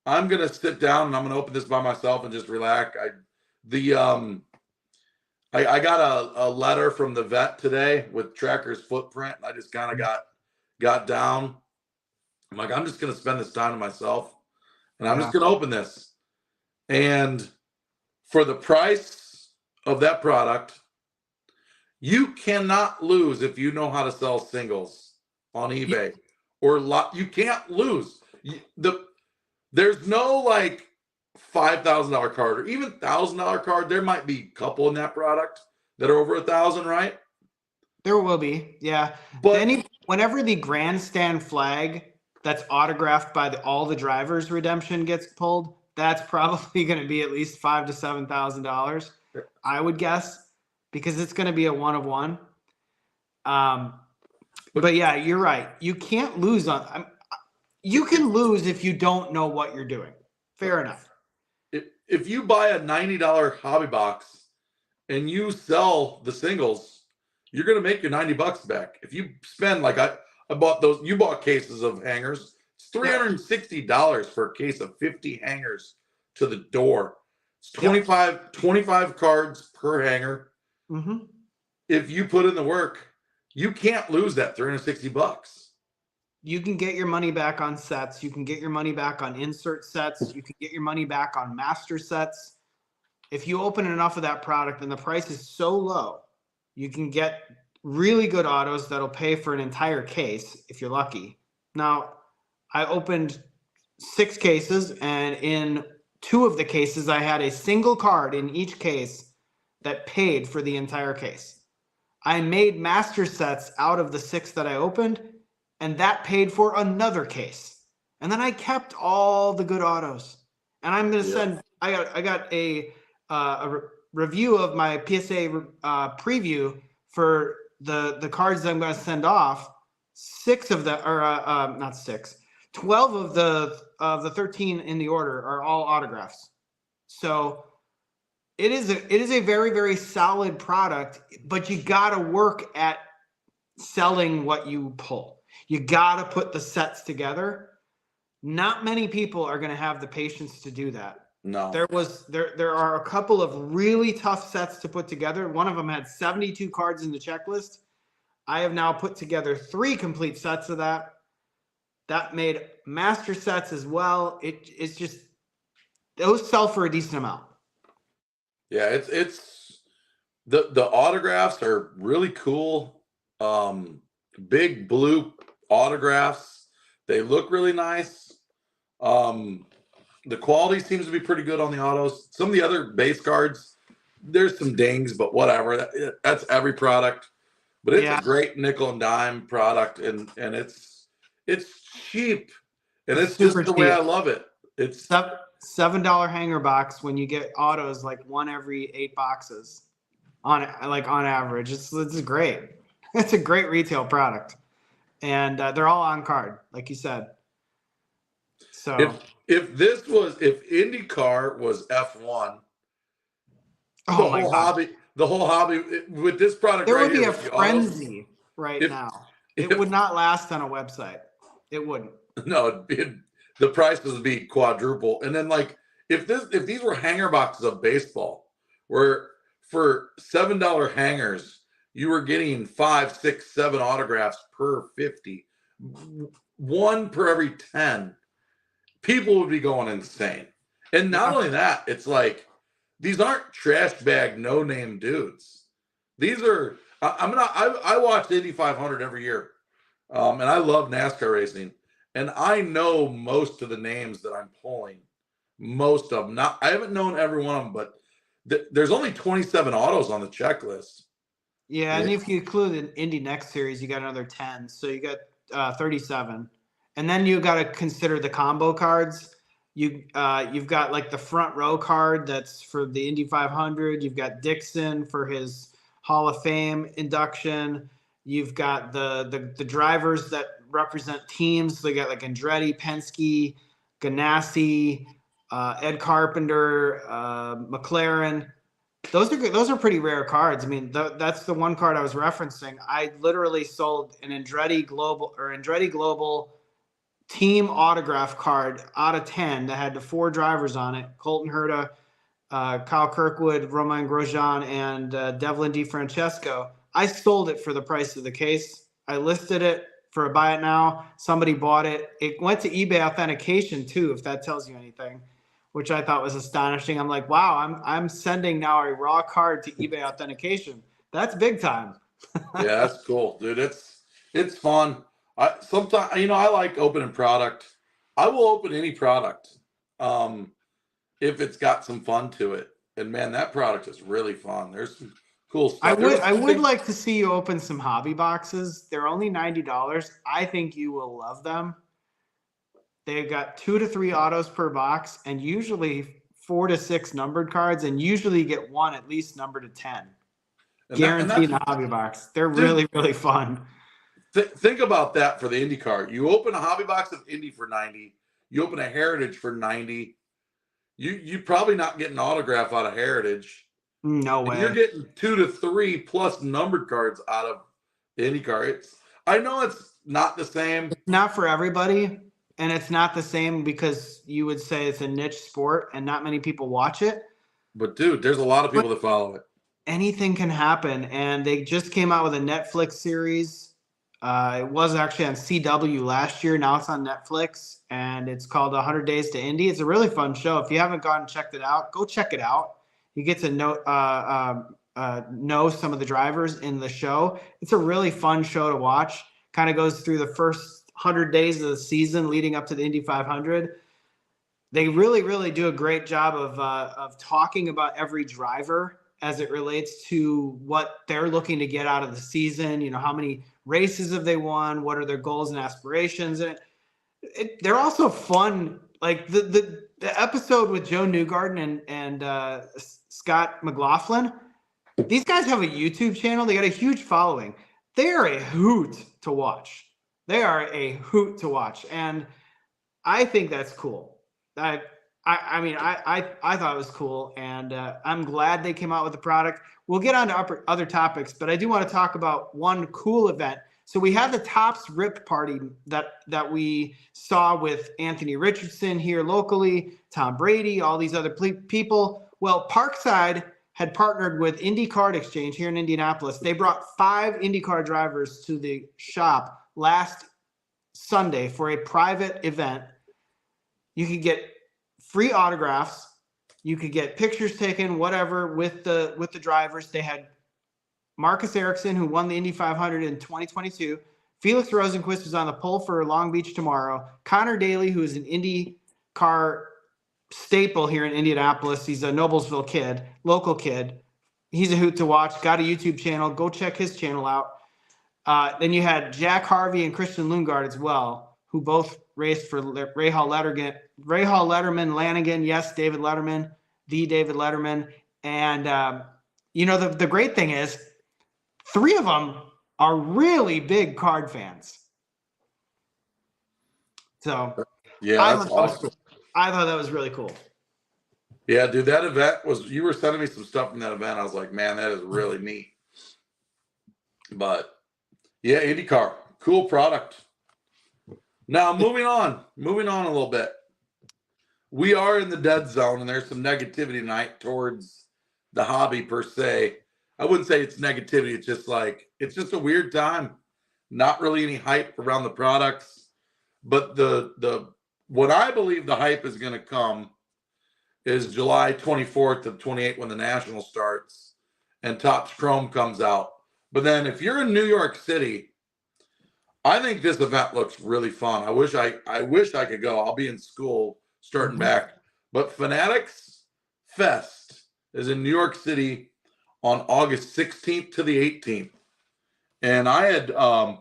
I'm gonna sit down and I'm gonna open this by myself and just relax. I got a letter from the vet today with Tracker's footprint. I just kind of got down. I'm like, I'm just gonna spend this time to myself, and I'm just gonna open this. And for the price of that product, you cannot lose if you know how to sell singles on eBay or you can't lose. There's no like $5,000 card or even $1,000 card. There might be a couple in that product that are over 1,000, right?
There will be, yeah. But whenever the grandstand flag that's autographed by all the drivers redemption gets pulled, that's probably going to be at least $5,000 to $7,000, I would guess, because it's going to be a one of one. But yeah, you're right. You can't lose on. You can lose if you don't know what you're doing. Fair enough.
If you buy a $90 hobby box and you sell the singles, you're going to make your $90 back. If you spend like I bought those, you bought cases of hangers. It's $360 for a case of 50 hangers to the door. It's 25 cards per hanger.
Mm-hmm.
If you put in the work, you can't lose that $360.
You can get your money back on sets. You can get your money back on insert sets. You can get your money back on master sets. If you open enough of that product and the price is so low, you can get really good autos that'll pay for an entire case if you're lucky. Now, I opened 6 cases, and in 2 of the cases, I had a single card in each case that paid for the entire case. I made master sets out of the 6 that I opened, and that paid for another case. And then I kept all the good autos. And I'm going to send, I got a review of my PSA preview for the cards that I'm going to send off. 6 of the, or not 6, 12 of the 13 in the order are all autographs. So it is a very, very solid product, but you got to work at selling what you pull. You got to put the sets together. Not many people are going to have the patience to do that.
No.
There are a couple of really tough sets to put together. One of them had 72 cards in the checklist. I have now put together 3 complete sets of that. That made master sets as well. It's just, those sell for a decent amount.
Yeah, it's the autographs are really cool. Big blue autographs. They look really nice. The quality seems to be pretty good on the autos. Some of the other base cards, there's some dings, but whatever. That's every product. But it's a great nickel and dime product, and it's cheap, and it's just the way I love it. It's
$7 hanger box when you get autos like 1 every 8 boxes on average. It's great. It's a great retail product, and they're all on card, like you said. So
if IndyCar was F1, the whole hobby with this product,
there would be a frenzy right now. It would not last on a website. It wouldn't.
No, the prices would be quadruple. And then like if these were hanger boxes of baseball, where for $7 hangers, you were getting 5, 6, 7 autographs per 50, 1 per every 10, people would be going insane. And not only that, it's like, these aren't trash bag, no name dudes. These are, I watch Indy 500 every year. And I love NASCAR racing. And I know most of the names that I'm pulling. Most of them. I haven't known every one of them, but there's only 27 autos on the checklist.
Yeah, and if you include an Indy Next Series, you got another 10. So you got 37. And then you got to consider the combo cards. You've got like the front row card that's for the Indy 500. You've got Dixon for his Hall of Fame induction. You've got the drivers that represent teams. They got like Andretti, Penske, Ganassi, Ed Carpenter, McLaren. Those are pretty rare cards. I mean, that's the one card I was referencing. I literally sold an Andretti Global team autograph card out of 10 that had the 4 drivers on it: Colton Herta, Kyle Kirkwood, Romain Grosjean, and Devlin DiFrancesco. I sold it for the price of the case. I listed it for a buy it now. Somebody bought it. It went to eBay authentication too, if that tells you anything, which I thought was astonishing. I'm like, wow, I'm sending now a raw card to eBay authentication. That's big time.
Yeah, that's cool, dude. It's fun. I sometimes, I like opening product. I will open any product if it's got some fun to it. And man, that product is really fun. There's some cool stuff.
I would like to see you open some hobby boxes. They're only $90. I think you will love them. They've got 2 to 3 autos per box, and usually 4 to 6 numbered cards, and usually you get one at least numbered to 10. Guaranteed in a hobby box. They're really, really fun.
Think about that for the IndyCar. You open a hobby box of Indy for 90. You open a Heritage for 90. You probably not getting an autograph out of Heritage.
No way.
And you're getting 2 to 3 plus numbered cards out of the IndyCar. I know it's not the same.
It's not for everybody, and it's not the same because you would say it's a niche sport and not many people watch it.
But dude, there's a lot of people that follow it.
Anything can happen, and they just came out with a Netflix series. It was actually on CW last year. Now it's on Netflix, and it's called 100 Days to Indy. It's a really fun show. If you haven't gone and checked it out, go check it out. You get to know some of the drivers in the show. It's a really fun show to watch. Kind of goes through the first 100 days of the season leading up to the Indy 500. They really, really do a great job of talking about every driver as it relates to what they're looking to get out of the season. How many races have they won? What are their goals and aspirations? And they're also fun. Like the episode with Joe Newgarden and Scott McLaughlin. These guys have a YouTube channel. They got a huge following. They are a hoot to watch. And I think that's cool. I thought it was cool, and I'm glad they came out with the product. We'll get on to other topics, but I do want to talk about one cool event. So we had the Topps Rip Party that we saw with Anthony Richardson here locally, Tom Brady, all these other people. Well, Parkside had partnered with Indy Card Exchange here in Indianapolis. They brought 5 IndyCar drivers to the shop last Sunday for a private event. You could get free autographs. You could get pictures taken, whatever, with the drivers. They had Marcus Ericsson, who won the Indy 500 in 2022. Felix Rosenquist is on the pole for Long Beach tomorrow. Connor Daly, who is an IndyCar staple here in Indianapolis. He's a Noblesville kid, local kid. He's a hoot to watch. Got a YouTube channel. Go check his channel out. Then you had Jack Harvey and Christian Lundgaard as well, who both raced for Rahal Letterman, Lanigan. Yes, David Letterman, the David Letterman. And, the great thing is 3 of them are really big card fans. So
yeah, that's awesome.
I thought that was really cool.
Yeah, dude, that event you were sending me some stuff from that event. I was like, man, that is really neat. But yeah, IndyCar, cool product. Now, moving on a little bit. We are in the dead zone, and there's some negativity tonight towards the hobby per se. I wouldn't say it's negativity. It's just a weird time. Not really any hype around the products. But what I believe the hype is going to come is July 24th to 28th when the National starts and Topps Chrome comes out. But then if you're in New York City, I think this event looks really fun. I wish I could go. I'll be in school starting back. But Fanatics Fest is in New York City on August 16th to the 18th. And I had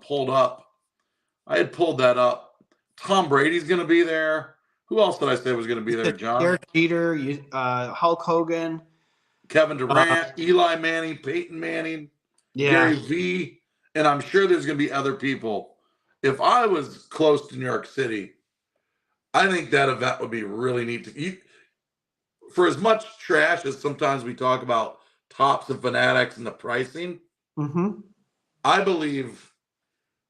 pulled that up. Tom Brady's going to be there. Who else did I say was going to be there, John?
Derek Jeter, Hulk Hogan,
Kevin Durant, Eli Manning, Peyton Manning, Gary V. And I'm sure there's going to be other people. If I was close to New York City, I think that event would be really neat to eat. For as much trash as sometimes we talk about Tops and Fanatics and the pricing,
Mm-hmm.
I believe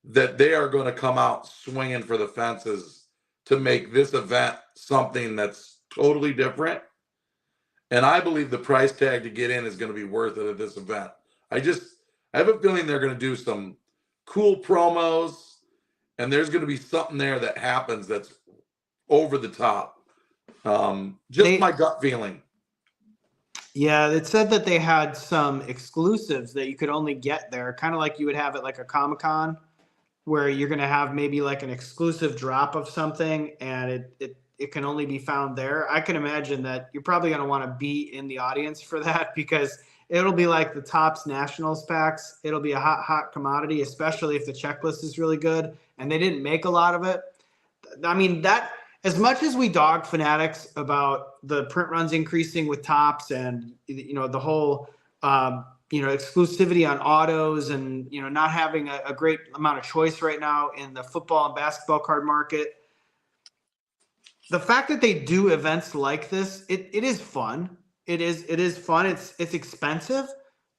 that they are going to come out swinging for the fences to make this event something that's totally different. And I believe the price tag to get in is going to be worth it at this event. I have a feeling they're going to do some cool promos, and there's going to be something there that happens that's over the top. Just my gut feeling.
Yeah, it said that they had some exclusives that you could only get there, kind of like you would have at like a Comic-Con, where you're going to have maybe like an exclusive drop of something, and it can only be found there. I can imagine that you're probably going to want to be in the audience for that, because it'll be like the Topps Nationals packs. It'll be a hot commodity, especially if the checklist is really good, and they didn't make a lot of it. I mean, that, as much as we dog Fanatics about the print runs increasing with Topps, and the whole exclusivity on autos, and not having a great amount of choice right now in the football and basketball card market, the fact that they do events like this, it is fun. It is fun. It's expensive,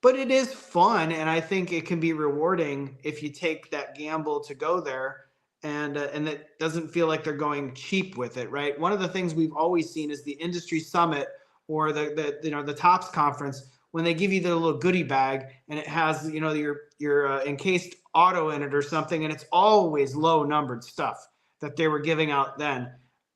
but it is fun, and I think it can be rewarding if you take that gamble to go there, and it doesn't feel like they're going cheap with it, right? One of the things we've always seen is the industry summit, or the Topps conference, when they give you the little goodie bag and it has your encased auto in it or something, and it's always low numbered stuff that they were giving out then.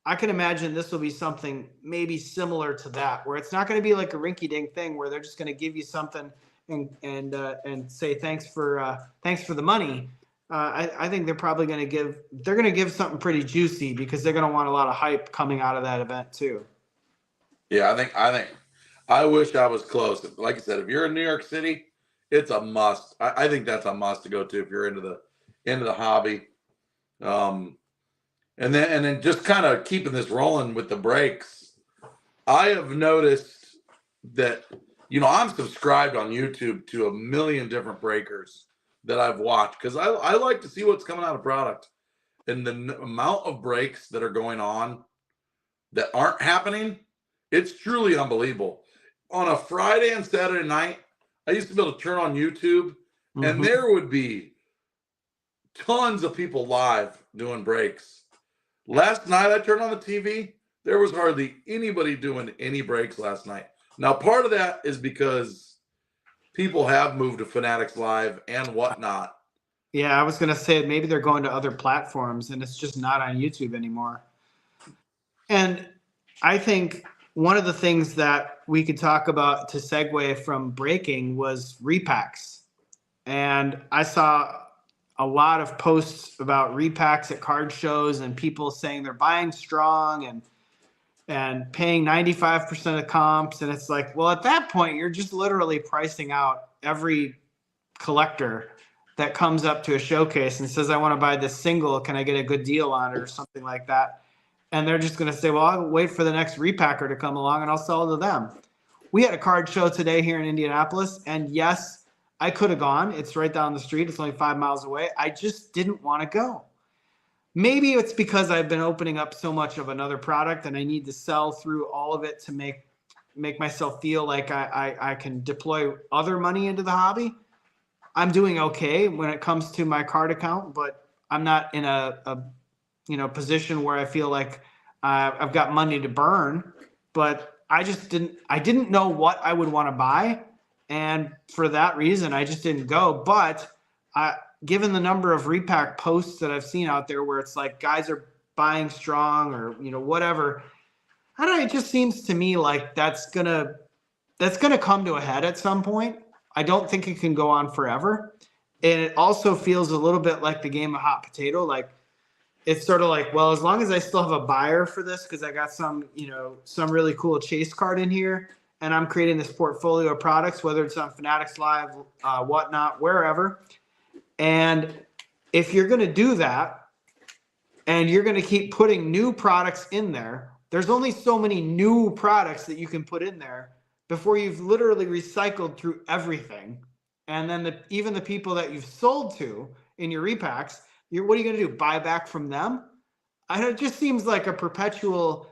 I can imagine this will be something maybe similar to that, where it's not going to be like a rinky-dink thing where they're just going to give you something and say thanks for the money. I think they're probably going to give something pretty juicy, because they're going to want a lot of hype coming out of that event too.
Yeah, I wish I was close. Like I said, if you're in New York City, it's a must. I think that's a must to go to if you're into the hobby. And then just kind of keeping this rolling with the breaks, I have noticed that I'm subscribed on YouTube to a million different breakers that I've watched, because I like to see what's coming out of product, and the amount of breaks that are going on that aren't happening, it's truly unbelievable. On a Friday and Saturday night, I used to be able to turn on YouTube, and there would be tons of people live doing breaks. Last night I turned on the TV, there was hardly anybody doing any breaks last night. Now, part of that is because people have moved to Fanatics Live and whatnot.
Yeah, I was going to say maybe they're going to other platforms and it's just not on YouTube anymore. And I think one of the things that we could talk about to segue from breaking was repacks. And I saw a lot of posts about repacks at card shows, and people saying they're buying strong and paying 95% of comps. And it's like, well, at that point, you're just literally pricing out every collector that comes up to a showcase and says, I want to buy this single. Can I get a good deal on it, or something like that? And they're just going to say, well, I'll wait for the next repacker to come along and I'll sell it to them. We had a card show today here in Indianapolis, and yes, I could have gone. It's right down the street. It's only 5 miles away. I just didn't want to go. Maybe it's because I've been opening up so much of another product, and I need to sell through all of it to make myself feel like I can deploy other money into the hobby. I'm doing okay when it comes to my card account, but I'm not in a position where I feel like I've got money to burn. But I didn't know what I would want to buy. And for that reason, I just didn't go. But given the number of repack posts that I've seen out there where it's like guys are buying strong, or whatever, I don't know, it just seems to me like that's gonna come to a head at some point. I don't think it can go on forever. And it also feels a little bit like the game of hot potato. Like, it's sort of like, well, as long as I still have a buyer for this, because I got some really cool chase card in here, and I'm creating this portfolio of products, whether it's on Fanatics Live, whatnot, wherever. And if you're going to do that, and you're going to keep putting new products in there, there's only so many new products that you can put in there before you've literally recycled through everything. And then even the people that you've sold to in your repacks, what are you going to do? Buy back from them? It just seems like a perpetual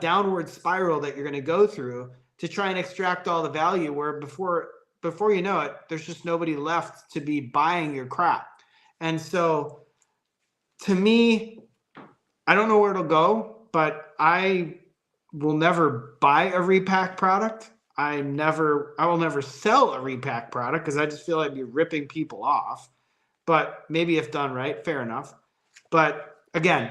downward spiral that you're going to go through to try and extract all the value. Where before you know it, there's just nobody left to be buying your crap. And so, to me, I don't know where it'll go, but I will never buy a Repack product. I will never sell a Repack product because I just feel I'd be ripping people off. But maybe if done right, fair enough. But again,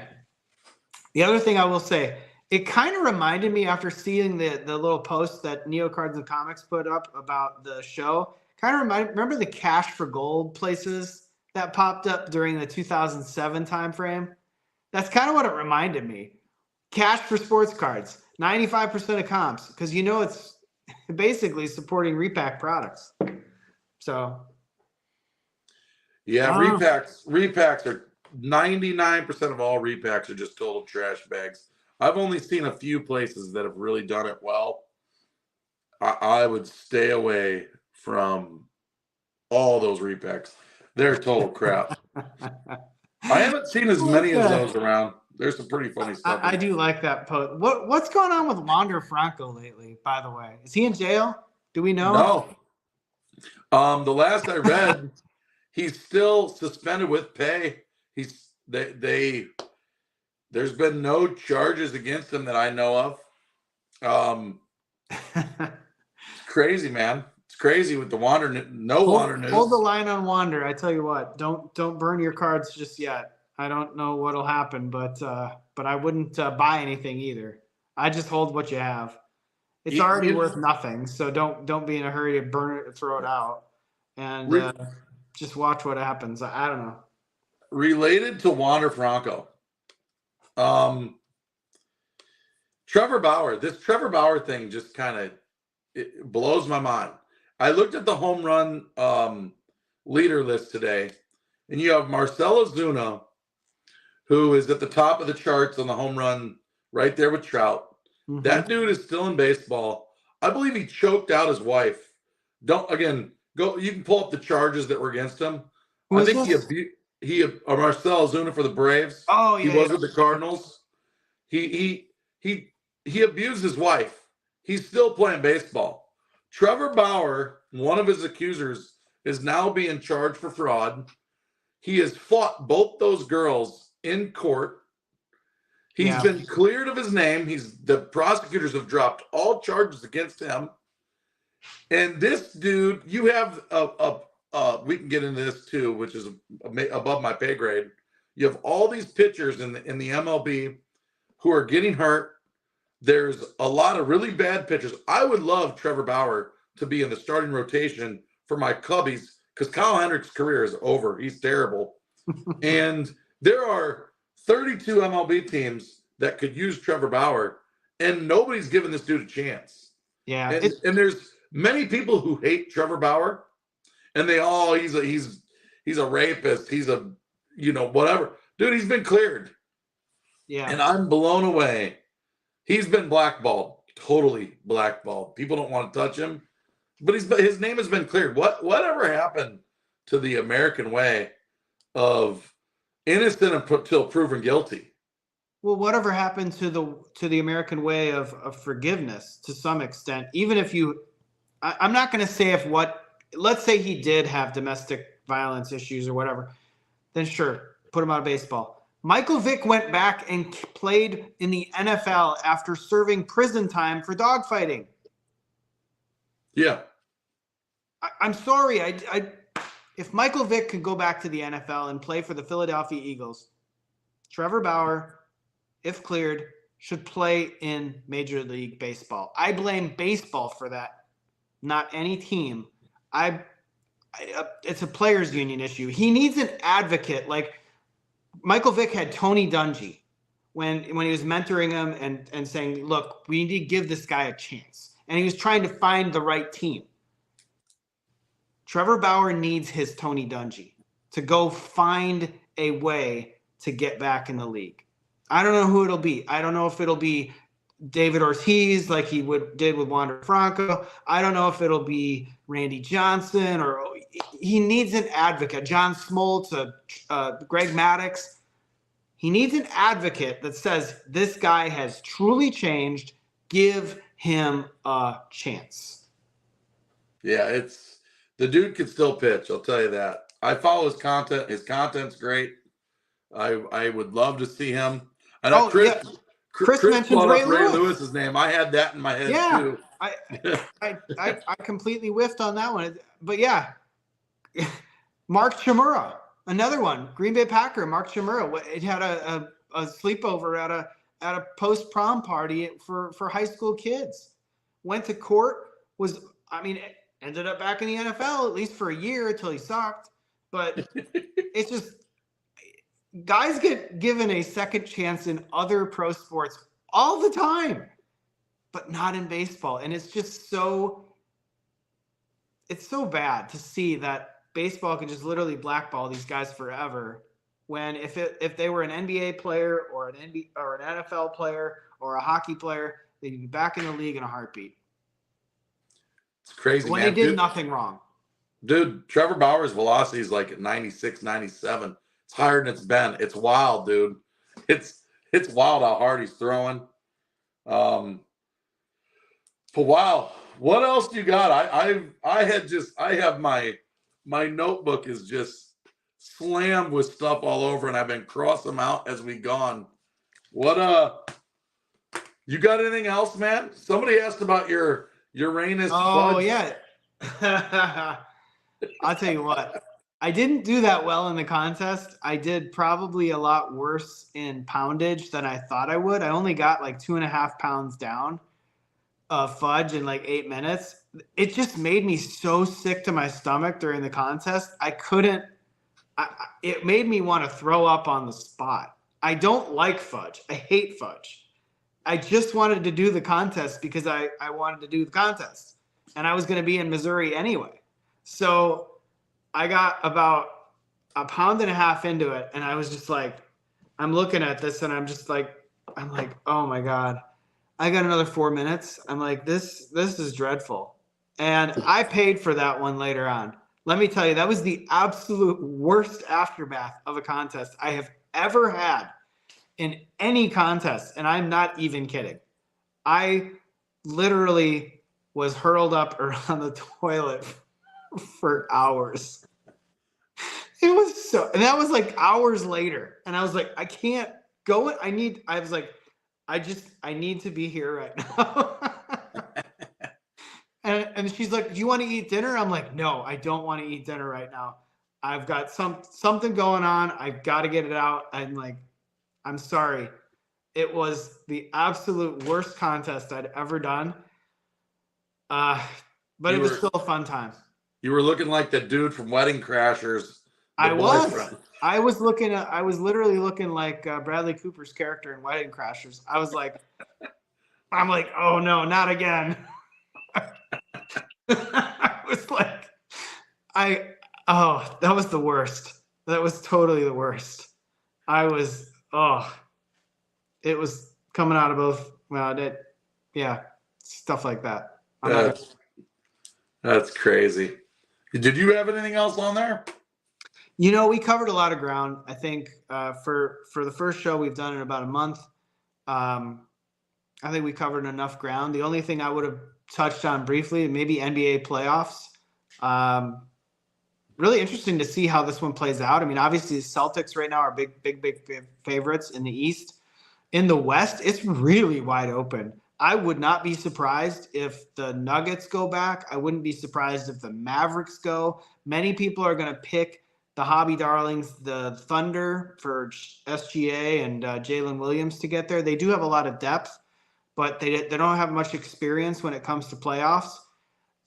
the other thing I will say, it kind of reminded me after seeing the little post that Neo Cards and Comics put up about the show. Remember the Cash for Gold places that popped up during the 2007 timeframe? That's kind of what it reminded me. Cash for sports cards, 95% of comps, because it's basically supporting Repack products. So,
yeah, repacks are 99% of all repacks are just total trash bags. I've only seen a few places that have really done it well. I would stay away from all those repacks. They're total crap. I haven't seen as many as those around. There's some pretty funny stuff.
I do like that post. What's going on with Wander Franco lately, by the way? Is he in jail? Do we know?
No. The last I read, he's still suspended with pay. There's been no charges against him that I know of. It's crazy, man. It's crazy with the Wander. Wander news.
Hold the line on Wander. I tell you what, don't burn your cards just yet. I don't know what'll happen, but I wouldn't buy anything either. I just hold what you have. It's already worth nothing, so don't be in a hurry to burn it or throw it out, and just watch what happens. I don't know.
Related to Wander Franco, Trevor Bauer. This Trevor Bauer thing just kind of blows my mind. I looked at the home run leader list today, and you have Marcell Ozuna, who is at the top of the charts on the home run, right there with Trout. Mm-hmm. That dude is still in baseball. I believe he choked out his wife. You can pull up the charges that were against him. I think Marcell Ozuna for the Braves.
Oh, yeah.
He was with the Cardinals. He abused his wife. He's still playing baseball. Trevor Bauer, one of his accusers, is now being charged for fraud. He has fought both those girls in court. He's been cleared of his name. The prosecutors have dropped all charges against him. And this dude, you have we can get into this too, which is above my pay grade. You have all these pitchers in the MLB who are getting hurt. There's a lot of really bad pitchers. I would love Trevor Bauer to be in the starting rotation for my Cubbies because Kyle Hendricks' career is over. He's terrible. And there are 32 MLB teams that could use Trevor Bauer, and nobody's given this dude a chance.
Yeah.
And there's many people who hate Trevor Bauer, and he's a rapist. He's a, whatever. Dude, he's been cleared.
Yeah.
And I'm blown away. He's been blackballed, totally blackballed. People don't want to touch him, but his name has been cleared. Whatever happened to the American way of innocent until proven guilty?
Well, whatever happened to the American way of forgiveness to some extent, even if I'm not going to say let's say he did have domestic violence issues or whatever, then sure, put him out of baseball. Michael Vick went back and played in the NFL after serving prison time for dogfighting.
Yeah.
I'm sorry. If Michael Vick could go back to the NFL and play for the Philadelphia Eagles, Trevor Bauer, if cleared, should play in Major League Baseball. I blame baseball for that, not any team. It's a players' union issue. He needs an advocate. Like Michael Vick had Tony Dungy when he was mentoring him and saying, look, we need to give this guy a chance. And he was trying to find the right team. Trevor Bauer needs his Tony Dungy to go find a way to get back in the league. I don't know who it'll be. I don't know if it'll be David Ortiz like he did with Wander Franco. I don't know if it'll be Randy Johnson or he needs an advocate. John Smoltz, Greg Maddux. He needs an advocate that says this guy has truly changed. Give him a chance.
Yeah, the dude can still pitch. I'll tell you that. I follow his content. His content's great. I would love to see him. And Chris,
yeah. Chris mentioned
brought
Ray
up Ray
Lewis.
Lewis's name. I had that in my head too.
I completely whiffed on that one. But yeah, Mark Chimura, another one. Green Bay Packer, Mark Chimura. It had a sleepover at a post prom party for high school kids. Went to court. Ended up back in the NFL at least for a year until he sucked. But it's just guys get given a second chance in other pro sports all the time, but not in baseball. And it's just so bad to see that baseball can just literally blackball these guys forever. When if they were an NBA player or an NFL player or a hockey player, they'd be back in the league in a heartbeat.
It's crazy,
when
man.
They did nothing wrong.
Dude, Trevor Bauer's velocity is like at 96, 97. It's higher than it's been. It's wild, dude. It's wild how hard he's throwing. But wow, what else do you got? I have my notebook is just slammed with stuff all over, and I've been crossing them out as we gone. What you got anything else, man? Somebody asked about your Uranus.
Oh yeah. I'll tell you what. I didn't do that well in the contest. I did probably a lot worse in poundage than I thought I would. I only got like 2.5 pounds down of fudge in like 8 minutes. It just made me so sick to my stomach during the contest. It made me want to throw up on the spot. I don't like fudge. I hate fudge. I just wanted to do the contest because I wanted to do the contest. And I was going to be in Missouri anyway. So I got about 1.5 pounds into it. And I was just like, I'm looking at this and I'm like, oh my God, I got another 4 minutes. I'm like, this is dreadful. And I paid for that one later on. Let me tell you, that was the absolute worst aftermath of a contest I have ever had in any contest. And I'm not even kidding. I literally was hurled up around the toilet for hours. It was and that was like hours later. And I was like, I can't go. I need to be here right now. and she's like, do you want to eat dinner? I'm like, no, I don't want to eat dinner right now. I've got something going on. I've got to get it out. I'm like, I'm sorry. It was the absolute worst contest I'd ever done. But it was still a fun time.
You were looking like the dude from Wedding Crashers.
I was literally looking like Bradley Cooper's character in Wedding Crashers. I'm like, oh no, not again. I was like, that was the worst. That was totally the worst. It was coming out of both. Stuff like that.
That's crazy. Did you have anything else on there?
We covered a lot of ground. I think for the first show we've done in about a month, I think we covered enough ground. The only thing I would have touched on briefly, maybe NBA playoffs. Really interesting to see how this one plays out. I mean, obviously the Celtics right now are big favorites in the East. In the West, it's really wide open. I would not be surprised if the Nuggets go back. I wouldn't be surprised if the Mavericks go. Many people are going to pick the hobby darlings, the Thunder, for SGA and Jalen Williams to get there. They do have a lot of depth, but they don't have much experience when it comes to playoffs.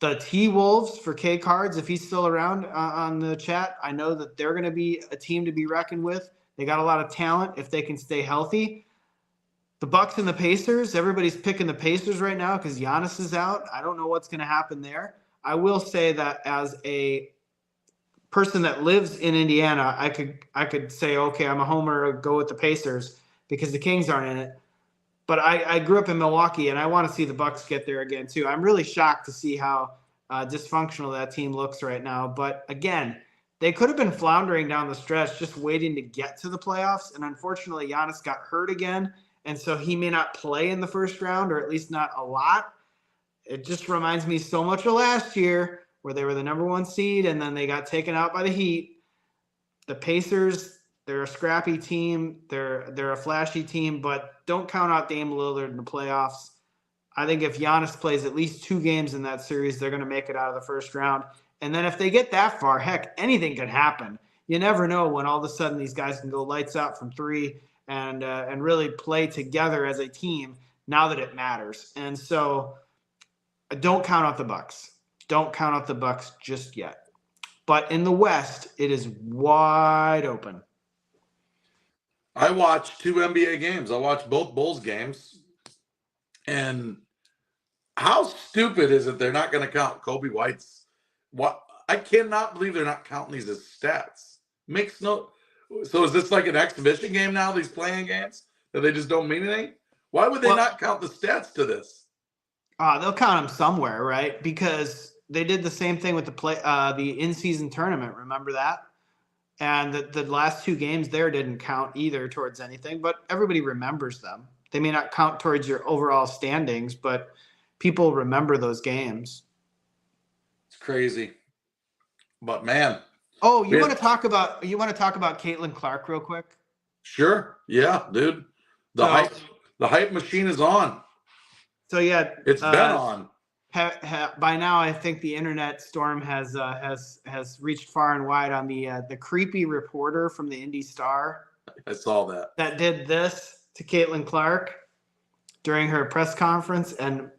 The T-Wolves for K-Cards, if he's still around on the chat, I know that they're going to be a team to be reckoned with. They got a lot of talent if they can stay healthy. The Bucks and the Pacers, everybody's picking the Pacers right now because Giannis is out. I don't know what's going to happen there. I will say that as a person that lives in Indiana, I could say, okay, I'm a homer, go with the Pacers because the Kings aren't in it. But I grew up in Milwaukee, and I want to see the Bucks get there again too. I'm really shocked to see how dysfunctional that team looks right now. But again, they could have been floundering down the stretch, just waiting to get to the playoffs. And unfortunately, Giannis got hurt again. And so he may not play in the first round, or at least not a lot. It just reminds me so much of last year where they were the number 1 seed and then they got taken out by the Heat. The Pacers, they're a scrappy team. They're a flashy team, but don't count out Dame Lillard in the playoffs. I think if Giannis plays at least 2 games in that series, they're going to make it out of the first round. And then if they get that far, heck, anything can happen. You never know when all of a sudden these guys can go lights out from 3 and really play together as a team now that it matters. And so don't count out the Bucks. Don't count out the Bucks just yet. But in the West, it is wide open.
I watched 2 NBA games. I watched both Bulls games. And how stupid is it they're not going to count Kobe White's? What? I cannot believe they're not counting these as stats. Makes no. So is this like an exhibition game now? These playing games that they just don't mean anything? Why would they not count the stats to this?
They'll count them somewhere, right? Because they did the same thing with the in-season tournament. Remember that? And the last 2 games there didn't count either towards anything, but everybody remembers them. They may not count towards your overall standings, but people remember those games.
It's crazy. But man.
Oh, you want to talk about Caitlin Clark real quick?
Sure. Yeah, dude. The hype machine is on.
So yeah,
it's been on.
By now, I think the internet storm has reached far and wide on the creepy reporter from the Indy Star.
I saw that.
That did this to Caitlin Clark during her press conference, and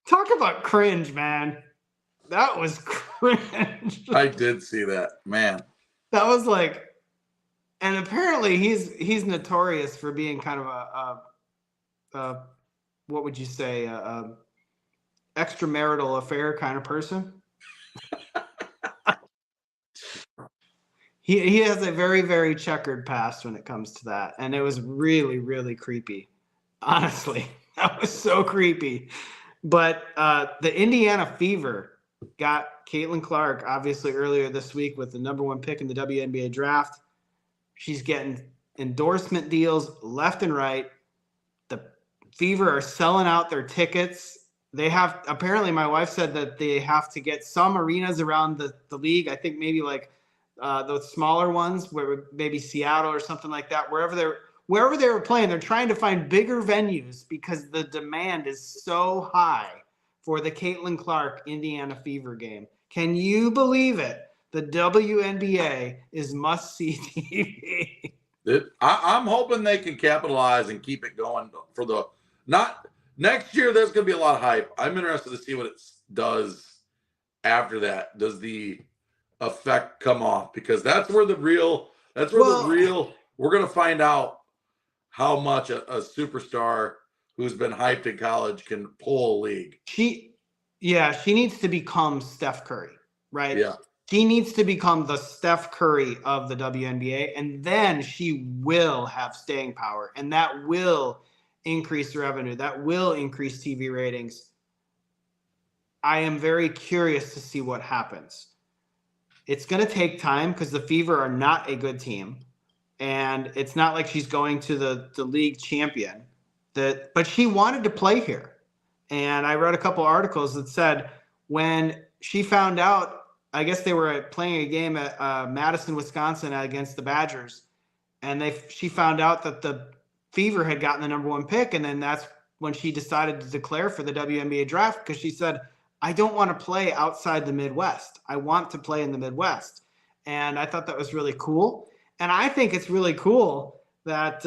talk about cringe, man. That was cringe.
I did see that, man.
That was like, and apparently he's notorious for being kind of a what would you say, extramarital affair kind of person. He has a very, very checkered past when it comes to that. And it was really, really creepy. Honestly, that was so creepy. But the Indiana Fever got Caitlin Clark, obviously, earlier this week with the number 1 pick in the WNBA draft. She's getting endorsement deals left and right. The Fever are selling out their tickets. They have, apparently my wife said that they have to get some arenas around the league. I think maybe like those smaller ones, where maybe Seattle or something like that, wherever they were playing, they're trying to find bigger venues because the demand is so high for the Caitlin Clark Indiana Fever game. Can you believe it? The WNBA is must-see TV.
I'm hoping they can capitalize and keep it going for not next year. There's going to be a lot of hype. I'm interested to see what it does after that. Does the effect come off? Because we're going to find out how much a superstar who's been hyped in college can pull a league.
She needs to become Steph Curry, right?
Yeah.
She needs to become the Steph Curry of the WNBA, and then she will have staying power, and that will increase revenue. That will increase TV ratings. I am very curious to see what happens. It's going to take time because the Fever are not a good team, and it's not like she's going to the league champion. But she wanted to play here. And I read a couple articles that said when she found out, I guess they were playing a game at Madison, Wisconsin against the Badgers, and she found out that the Fever had gotten the number 1 pick, and then that's when she decided to declare for the WNBA draft because she said, I don't want to play outside the Midwest. I want to play in the Midwest. And I thought that was really cool. And I think it's really cool that,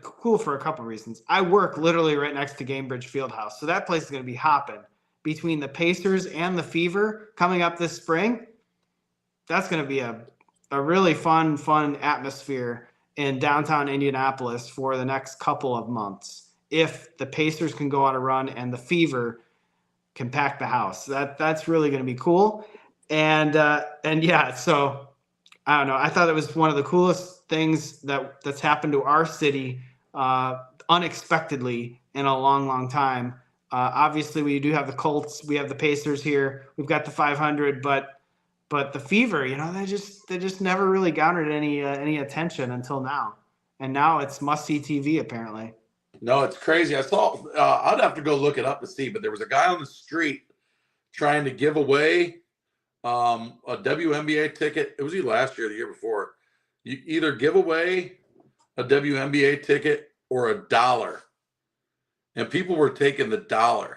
cool for a couple reasons. I work literally right next to Gamebridge Fieldhouse, so that place is going to be hopping. Between the Pacers and the Fever coming up this spring, that's going to be a really fun atmosphere in downtown Indianapolis for the next couple of months. If the Pacers can go on a run and the Fever can pack the house, that's really going to be cool. And yeah, so I don't know. I thought it was one of the coolest things that's happened to our city unexpectedly in a long, long time. Obviously, we do have the Colts. We have the Pacers here. We've got the 500, but the Fever, they just never really garnered any attention until now, and now it's must see TV apparently.
No, it's crazy. I saw. I'd have to go look it up to see, but there was a guy on the street trying to give away a WNBA ticket. It was either last year or the year before. You either give away a WNBA ticket or $1, and people were taking the $1.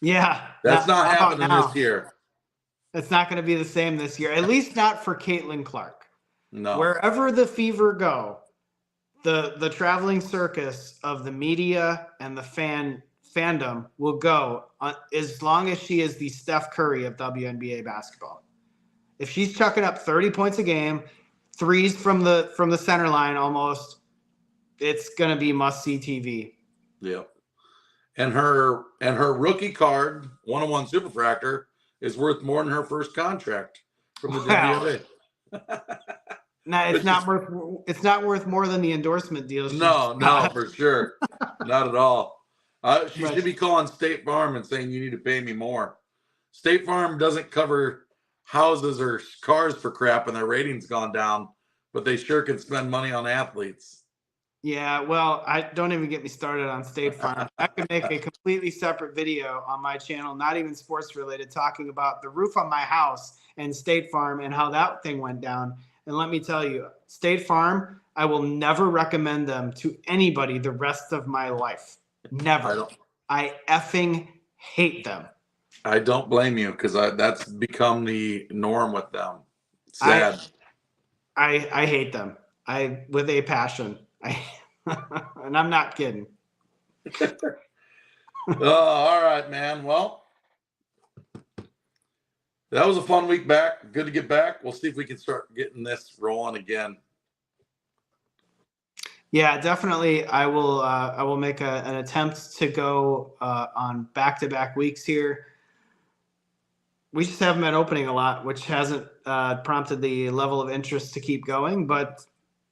Yeah,
That's not happening this year.
It's not going to be the same this year, at least not for Caitlin Clark.
No.
Wherever the Fever go, the traveling circus of the media and the fandom will go as long as she is the Steph Curry of WNBA basketball. If she's chucking up 30 points a game, threes from the center line almost, it's going to be must-see TV.
Yep. And her rookie card, 101 Superfractor, is worth more than her first contract from the WNBA.
No, it's not worth more than the endorsement deal.
No, for sure. Not at all. She should be calling State Farm and saying, you need to pay me more. State Farm doesn't cover houses or cars for crap and their rating's gone down, but they sure can spend money on athletes.
Yeah, well, I don't even get me started on State Farm. I could make a completely separate video on my channel, not even sports related, talking about the roof on my house and State Farm and how that thing went down. And let me tell you, State Farm, I will never recommend them to anybody the rest of my life. Never. I effing hate them.
I don't blame you because that's become the norm with them. Sad.
I hate them. With a passion. And I'm not kidding.
All right, man. Well, that was a fun week back. Good to get back. We'll see if we can start getting this rolling again.
Yeah, definitely. I will make an attempt to go on back-to-back weeks here. We just haven't been opening a lot, which hasn't prompted the level of interest to keep going. But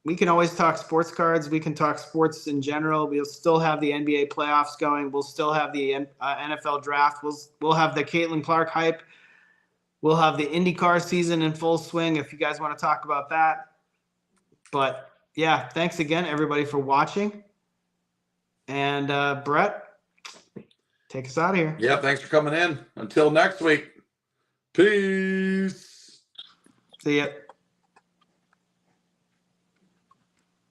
we can always talk sports cards. We can talk sports in general. We'll still have the NBA playoffs going. We'll still have the NFL draft. We'll have the Caitlin Clark hype. We'll have the IndyCar season in full swing if you guys want to talk about that. But yeah, thanks again, everybody, for watching. And Brett, take us out of here.
Yeah, thanks for coming in. Until next week. Peace.
See ya.